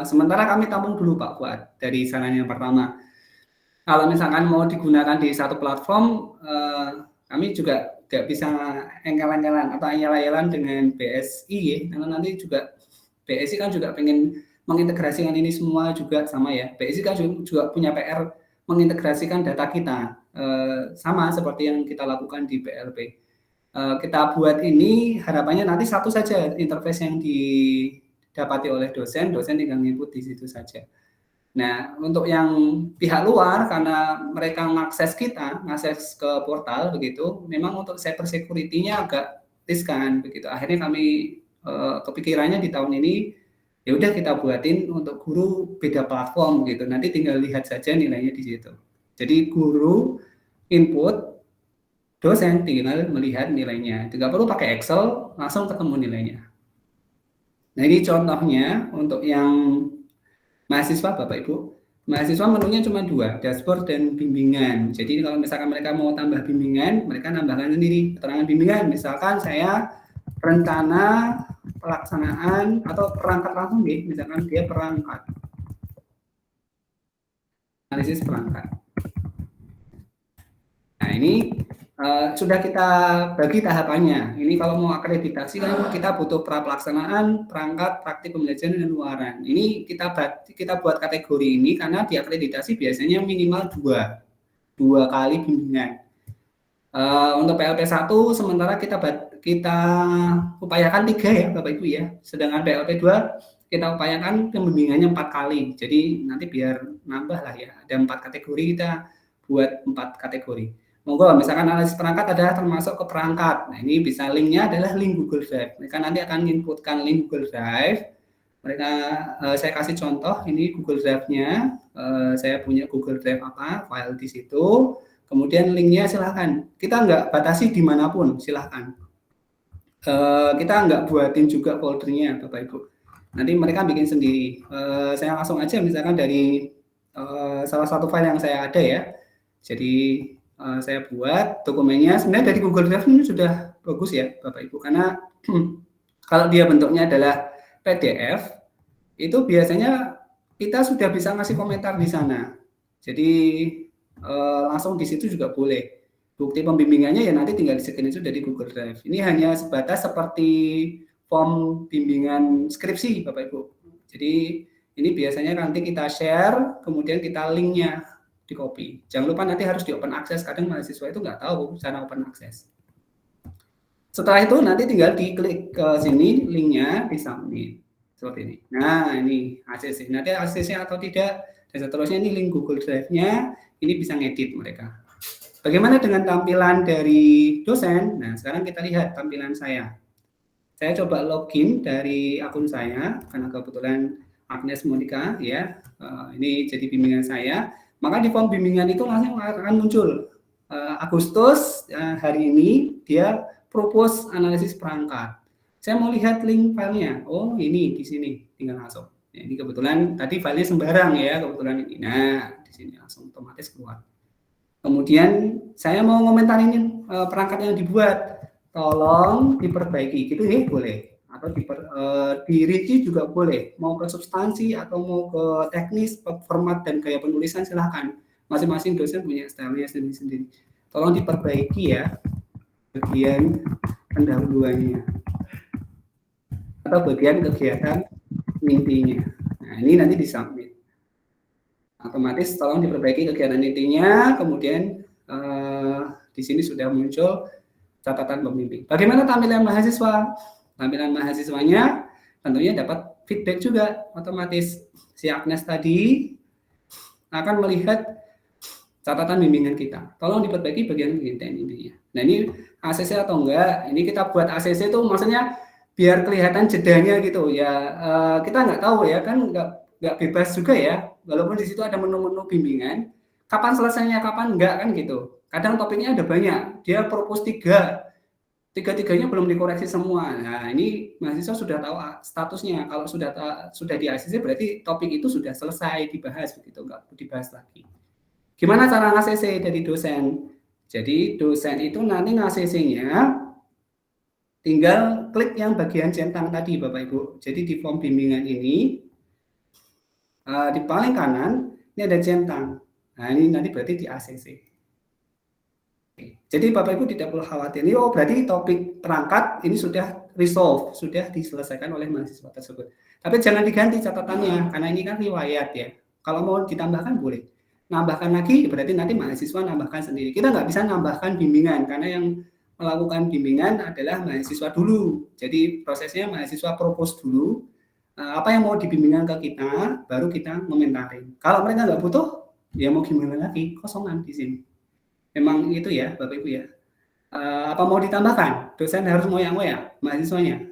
Sementara kami tampung dulu Pak Fuad dari saran yang pertama. Kalau misalkan mau digunakan di satu platform, kami juga tidak bisa engkel-engkelan atau ayal-ayalan dengan BSI ya, karena nanti juga BSI kan juga pengen mengintegrasikan ini semua juga sama ya. BSI kan juga punya PR mengintegrasikan data kita, sama seperti yang kita lakukan di PLP. Kita buat ini harapannya nanti satu saja interface yang didapati oleh dosen tinggal input di situ saja. Nah, untuk yang pihak luar, karena mereka mengakses ke portal begitu, memang untuk cyber security-nya agak riskan begitu. Akhirnya kami kepikirannya di tahun ini, ya udah kita buatin untuk guru beda platform gitu. Nanti tinggal lihat saja nilainya di situ. Jadi guru input, dosen tinggal melihat nilainya. Tidak perlu pakai Excel, langsung ketemu nilainya. Nah, ini contohnya untuk yang mahasiswa Bapak Ibu, mahasiswa menunya cuma 2, dashboard dan bimbingan. Jadi kalau misalkan mereka mau tambah bimbingan, mereka nambahkan sendiri keterangan bimbingan. Misalkan saya rencana pelaksanaan atau perangkat langsung nih, misalkan dia perangkat, analisis perangkat. Nah ini sudah kita bagi tahapannya. Ini kalau mau akreditasi kan kita butuh pelaksanaan, perangkat, praktik pembelajaran dan luaran. Ini kita buat kategori ini karena di akreditasi biasanya minimal 2 kali bimbingan. Untuk PLP 1 sementara kita upayakan 3 ya Bapak Ibu ya. Sedangkan PLP 2 kita upayakan pembimbingannya 4 kali. Jadi nanti biar nambah lah ya. Ada 4 kategori, kita buat 4 kategori. Monggo, misalkan analisis perangkat adalah termasuk ke perangkat. Nah, ini bisa linknya adalah link Google Drive. Mereka nanti akan inputkan link Google Drive. Mereka, saya kasih contoh, ini Google Drive-nya. Saya punya Google Drive apa, file di situ. Kemudian linknya silahkan. Kita nggak batasi dimanapun, silahkan. Kita nggak buatin juga foldernya, Bapak Ibu. Nanti mereka bikin sendiri. Saya langsung aja, misalkan dari salah satu file yang saya ada ya. Jadi saya buat dokumennya, sebenarnya dari Google Drive ini sudah bagus ya Bapak Ibu, karena kalau dia bentuknya adalah PDF, itu biasanya kita sudah bisa ngasih komentar di sana. Jadi langsung di situ juga boleh. Bukti pembimbingannya ya nanti tinggal di-screenshot dari Google Drive. Ini hanya sebatas seperti form bimbingan skripsi Bapak Ibu. Jadi ini biasanya nanti kita share, kemudian kita linknya di copy. Jangan lupa nanti harus di open access. Kadang mahasiswa itu nggak tahu cara open access. Setelah itu nanti tinggal diklik ke sini, linknya di submit seperti ini. Nah ini ACC. Nanti ACC atau tidak dan seterusnya ini link Google Drive-nya. Ini bisa ngedit mereka. Bagaimana dengan tampilan dari dosen? Nah sekarang kita lihat tampilan saya. Saya coba login dari akun saya karena kebetulan Agnes Monica ya. Ini jadi bimbingan saya. Maka di form bimbingan itu langsung akan muncul Agustus hari ini dia propose analisis perangkat. Saya mau lihat link filenya. Oh ini di sini tinggal masuk. Ya, ini kebetulan tadi filenya sembarang ya kebetulan ini. Nah di sini langsung otomatis keluar. Kemudian saya mau ngomentarin perangkat yang dibuat. Tolong diperbaiki gitu ya boleh. Atau dirinci juga boleh, mau ke substansi atau mau ke teknis, format dan gaya penulisan silahkan. Masing-masing dosen punya stylenya sendiri-sendiri. Tolong diperbaiki ya bagian pendahuluannya atau bagian kegiatan intinya. Nah ini nanti disubmit. Otomatis tolong diperbaiki kegiatan intinya, kemudian di sini sudah muncul catatan pembimbing. Bagaimana tampilan mahasiswa? Tampilan mahasiswanya tentunya dapat feedback juga otomatis. Si Agnes tadi akan melihat catatan bimbingan kita. Tolong diperbaiki bagian kegiatan intinya. Nah ini ACC atau enggak? Ini kita buat ACC itu maksudnya biar kelihatan jedanya gitu ya. Kita nggak tahu ya kan nggak bebas juga ya. Walaupun di situ ada menu-menu bimbingan. Kapan selesainya, kapan enggak kan gitu. Kadang topiknya ada banyak. Dia propose 3-tiganya belum dikoreksi semua. Nah, ini mahasiswa sudah tahu statusnya. Kalau sudah di ACC berarti topik itu sudah selesai dibahas begitu, enggak dibahas lagi. Gimana cara nge-CC dari dosen? Jadi dosen itu nanti nge-CC-nya tinggal klik yang bagian centang tadi Bapak Ibu. Jadi di form bimbingan ini Di paling kanan ini ada centang. Nah, ini nanti berarti di ACC. Jadi Bapak Ibu tidak perlu khawatir. Ini berarti topik perangkat ini sudah resolve, sudah diselesaikan oleh mahasiswa tersebut. Tapi jangan diganti catatannya, karena ini kan riwayat ya. Kalau mau ditambahkan boleh. Nambahkan lagi berarti nanti mahasiswa nambahkan sendiri. Kita nggak bisa nambahkan bimbingan, karena yang melakukan bimbingan adalah mahasiswa dulu. Jadi prosesnya mahasiswa propose dulu, apa yang mau dibimbingan ke kita, baru kita komentarin. Kalau mereka nggak butuh, ya mau gimana lagi, kosongan di sini. Memang itu ya Bapak Ibu ya. Apa mau ditambahkan? Dosen harus ngoyak-ngoyak mahasiswanya.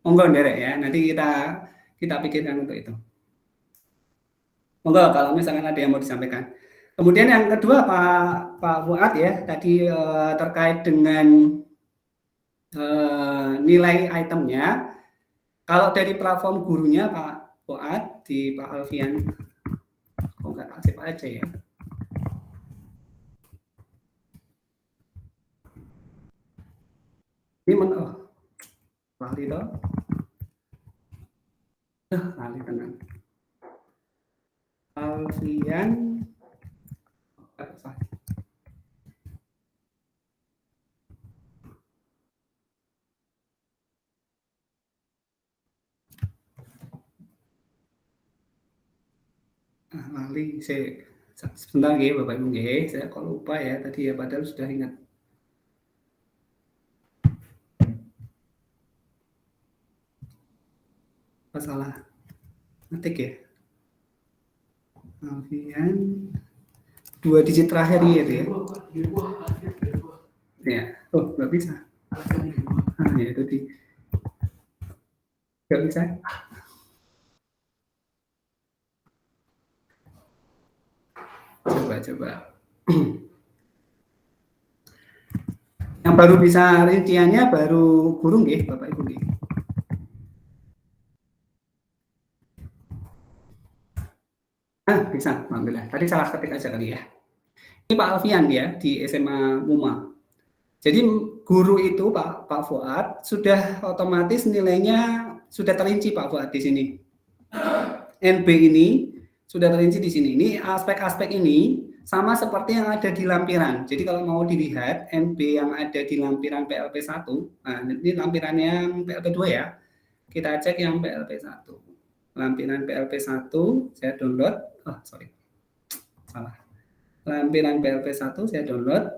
Monggo nderek ya. Nanti kita pikirkan untuk itu. Monggo kalau misalkan ada yang mau disampaikan. Kemudian yang kedua Pak Fuad ya, tadi terkait dengan nilai itemnya. Kalau dari platform gurunya Pak Fuad di Pak Alfian, kok nggak aktif aja ya? Ini lali toh? Lali tenang. Alfian, lali, sebentar ya Bapak Ibu ya, saya kok lupa ya tadi ya, padahal sudah ingat. Salah ngetik ya. Alfian 2 digit terakhir gitu ya. Ya, nggak bisa. Ya itu nggak bisa. Coba. Yang baru bisa rinciannya baru guru nggih, Bapak Ibu nggih. Bisa, alhamdulillah. Tadi salah ketik aja kali ya. Ini Pak Alfian ya di SMA Muma. Jadi guru itu Pak Fuad sudah otomatis nilainya sudah terinci Pak Fuad di sini. NB ini sudah terinci di sini. Ini aspek-aspek ini sama seperti yang ada di lampiran. Jadi kalau mau dilihat NB yang ada di lampiran PLP1, nah ini lampirannya PLP2 ya. Kita cek yang PLP1. Lampiran PLP1 saya download. Salah. Lampiran PLP1 saya download.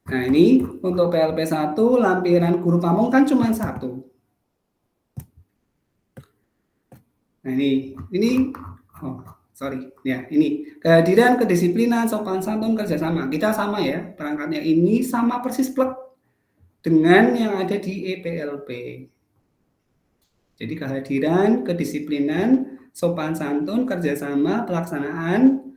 Nah, ini untuk PLP1 lampiran guru pamong kan cuma 1. Nah, ini ya, ini kehadiran, kedisiplinan, sopan santun, kerjasama. Kita sama ya, perangkatnya ini sama persis plek dengan yang ada di EPLP. Jadi kehadiran, kedisiplinan, sopan santun, kerjasama, pelaksanaan,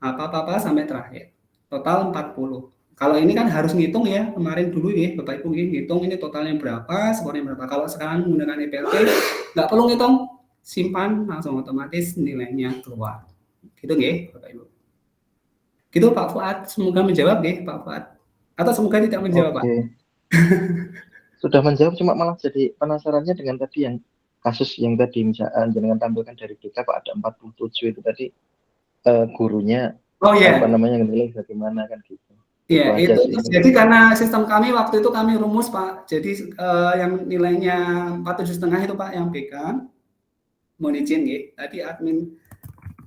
apa-apa sampai terakhir. Total 40. Kalau ini kan harus ngitung ya, kemarin dulu ya, Bapak Ibu ngitung ini totalnya berapa, skornya berapa. Kalau sekarang menggunakan EPLP, nggak perlu ngitung, simpan, langsung otomatis nilainya keluar. Gitu ya, Bapak Ibu. Gitu Pak Fuad, semoga menjawab ya Pak Fuad. Atau semoga tidak menjawab Pak. Sudah menjawab, cuma malah jadi penasarannya dengan tadi yang kasus yang tadi misalnya jangan tampilkan dari kita Pak ada 47 itu tadi gurunya apa namanya nilai bagaimana kan gitu. Iya, itu jadi karena sistem kami waktu itu kami rumus Pak. Jadi yang nilainya 47,5 itu Pak yang BK. Mohon izin ya. Tadi admin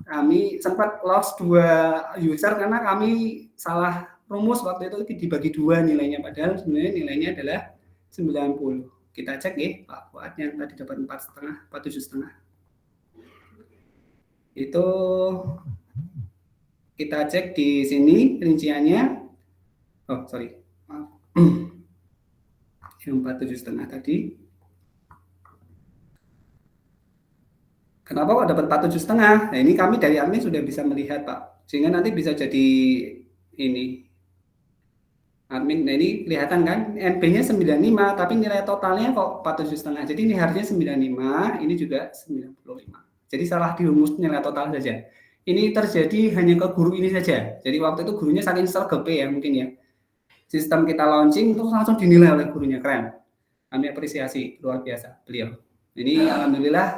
kami sempat loss 2 user karena kami salah rumus waktu itu dibagi 2 nilainya, padahal sebenarnya nilainya adalah 90. Kita cek ya Pak Fuad yang tadi dapat 4,5, 47,5. Itu kita cek di sini rinciannya. Yang 47,5 tadi. Kenapa kok dapat 47,5? Nah, ini kami dari admin sudah bisa melihat Pak. Sehingga nanti bisa jadi ini. Admin, nah ini kelihatan kan, NB-nya 95, tapi nilai totalnya kok 47,5. Jadi ini harusnya 95, ini juga 95. Jadi salah dirumus nilai total saja. Ini terjadi hanya ke guru ini saja. Jadi waktu itu gurunya saking sergepe ya mungkin ya. Sistem kita launching terus langsung dinilai oleh gurunya, keren. Kami apresiasi luar biasa beliau. Ini alhamdulillah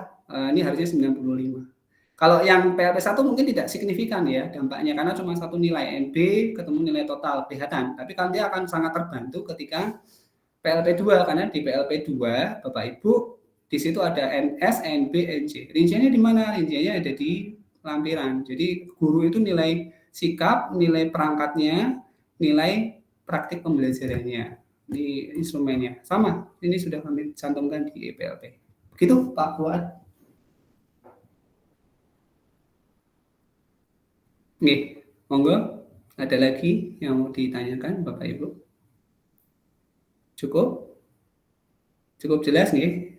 ini harusnya 95. Kalau yang PLP 1 mungkin tidak signifikan ya dampaknya karena cuma satu nilai NB ketemu nilai total kelihatan. Tapi kan dia akan sangat terbantu ketika PLP 2 karena di PLP 2 Bapak Ibu di situ ada NS, NB, NC. Rinciannya di mana? Rinciannya ada di lampiran. Jadi guru itu nilai sikap, nilai perangkatnya, nilai praktik pembelajarannya. Di instrumennya sama. Ini sudah kami cantumkan di PLP. Begitu Pak Fuad. Nih, monggo. Ada lagi yang mau ditanyakan Bapak Ibu? Cukup? Cukup jelas nih?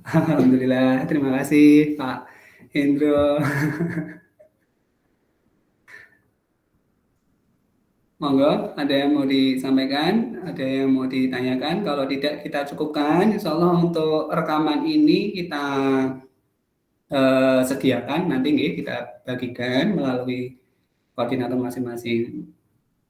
Alhamdulillah, terima kasih Pak Hendro. Monggo, ada yang mau disampaikan, ada yang mau ditanyakan. Kalau tidak, kita cukupkan. Insya Allah untuk rekaman ini kita sediakan. Nanti kita bagikan melalui koordinator masing-masing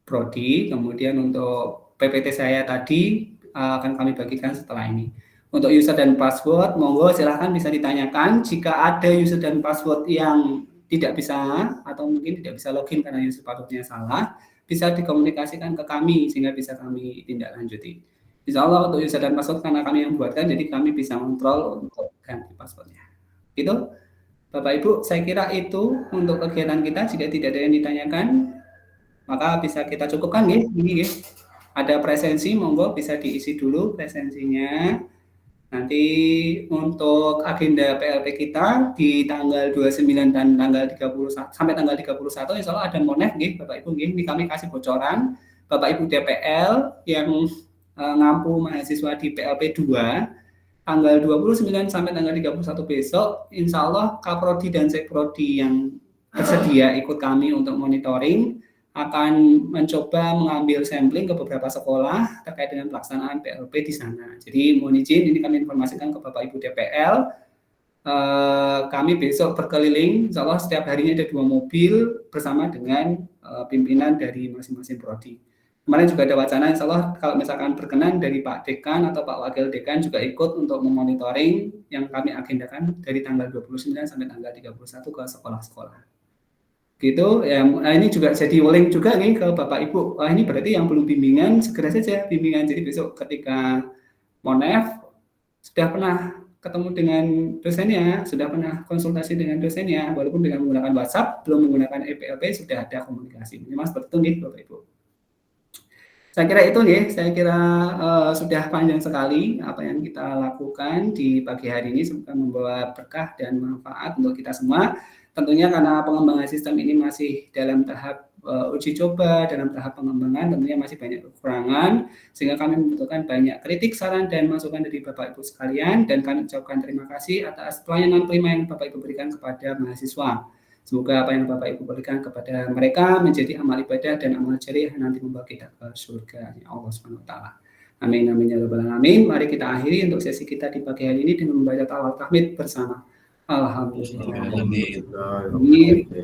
prodi. Kemudian untuk PPT saya tadi akan kami bagikan setelah ini. Untuk user dan password, monggo silahkan bisa ditanyakan. Jika ada user dan password yang tidak bisa atau mungkin tidak bisa login karena user passwordnya salah, bisa dikomunikasikan ke kami sehingga bisa kami tindak lanjuti. Insya Allah untuk user dan password karena kami yang buatkan, jadi kami bisa kontrol untuk ganti passwordnya. Itu Bapak Ibu, saya kira itu untuk kegiatan kita. Jika tidak ada yang ditanyakan, maka bisa kita cukupkan ya. Ini ya. Ada presensi, monggo bisa diisi dulu presensinya. Nanti untuk agenda PLP kita di tanggal 29 dan tanggal 31 sampai tanggal 31 insya Allah ada monef nggih Bapak Ibu nggih. Ini kami kasih bocoran Bapak Ibu DPL yang ngampu mahasiswa di PLP 2 tanggal 29 sampai tanggal 31 besok insya Allah Kaprodi dan Sekprodi yang bersedia ikut kami untuk monitoring akan mencoba mengambil sampling ke beberapa sekolah terkait dengan pelaksanaan PLP di sana. Jadi mohon izin ini kami informasikan ke Bapak Ibu DPL. Kami besok berkeliling, insya Allah setiap harinya ada 2 mobil bersama dengan pimpinan dari masing-masing prodi. Kemarin juga ada wacana, insya Allah kalau misalkan berkenan dari Pak Dekan atau Pak Wakil Dekan juga ikut untuk memonitoring yang kami agendakan dari tanggal 29 sampai tanggal 31 ke sekolah-sekolah. Gitu ya, ini juga jadi link juga nih ke Bapak Ibu. Ini berarti yang belum bimbingan segera saja bimbingan. Jadi besok ketika monef sudah pernah ketemu dengan dosennya, sudah pernah konsultasi dengan dosennya, walaupun dengan menggunakan WhatsApp, belum menggunakan EPLP sudah ada komunikasi. Ini Mas betul nih Bapak Ibu. Saya kira itu nih, saya kira sudah panjang sekali apa yang kita lakukan di pagi hari ini, semoga membawa berkah dan manfaat untuk kita semua. Tentunya karena pengembangan sistem ini masih dalam tahap uji coba, dalam tahap pengembangan, tentunya masih banyak kekurangan, sehingga kami membutuhkan banyak kritik, saran, dan masukan dari Bapak Ibu sekalian, dan kami ucapkan terima kasih atas pelayanan prima yang Bapak Ibu berikan kepada mahasiswa. Semoga apa yang Bapak Ibu berikan kepada mereka menjadi amal ibadah dan amal jariah yang nanti membawa kita ke surga Allah Subhanahu wa taala. Amin amin ya rabbal alamin. Mari kita akhiri untuk sesi kita di pagi hari ini dengan membaca tawaf tahmid bersama. Alhamdulillah.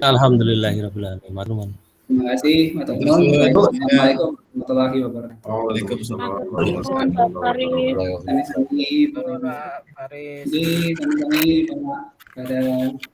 Alhamdulillahirabbil alamin. Terima kasih. Assalamualaikum warahmatullahi wabarakatuh. Waalaikumsalam. Pak Faris. Sami-sami, Pak Faris. Sami-sami, Pak.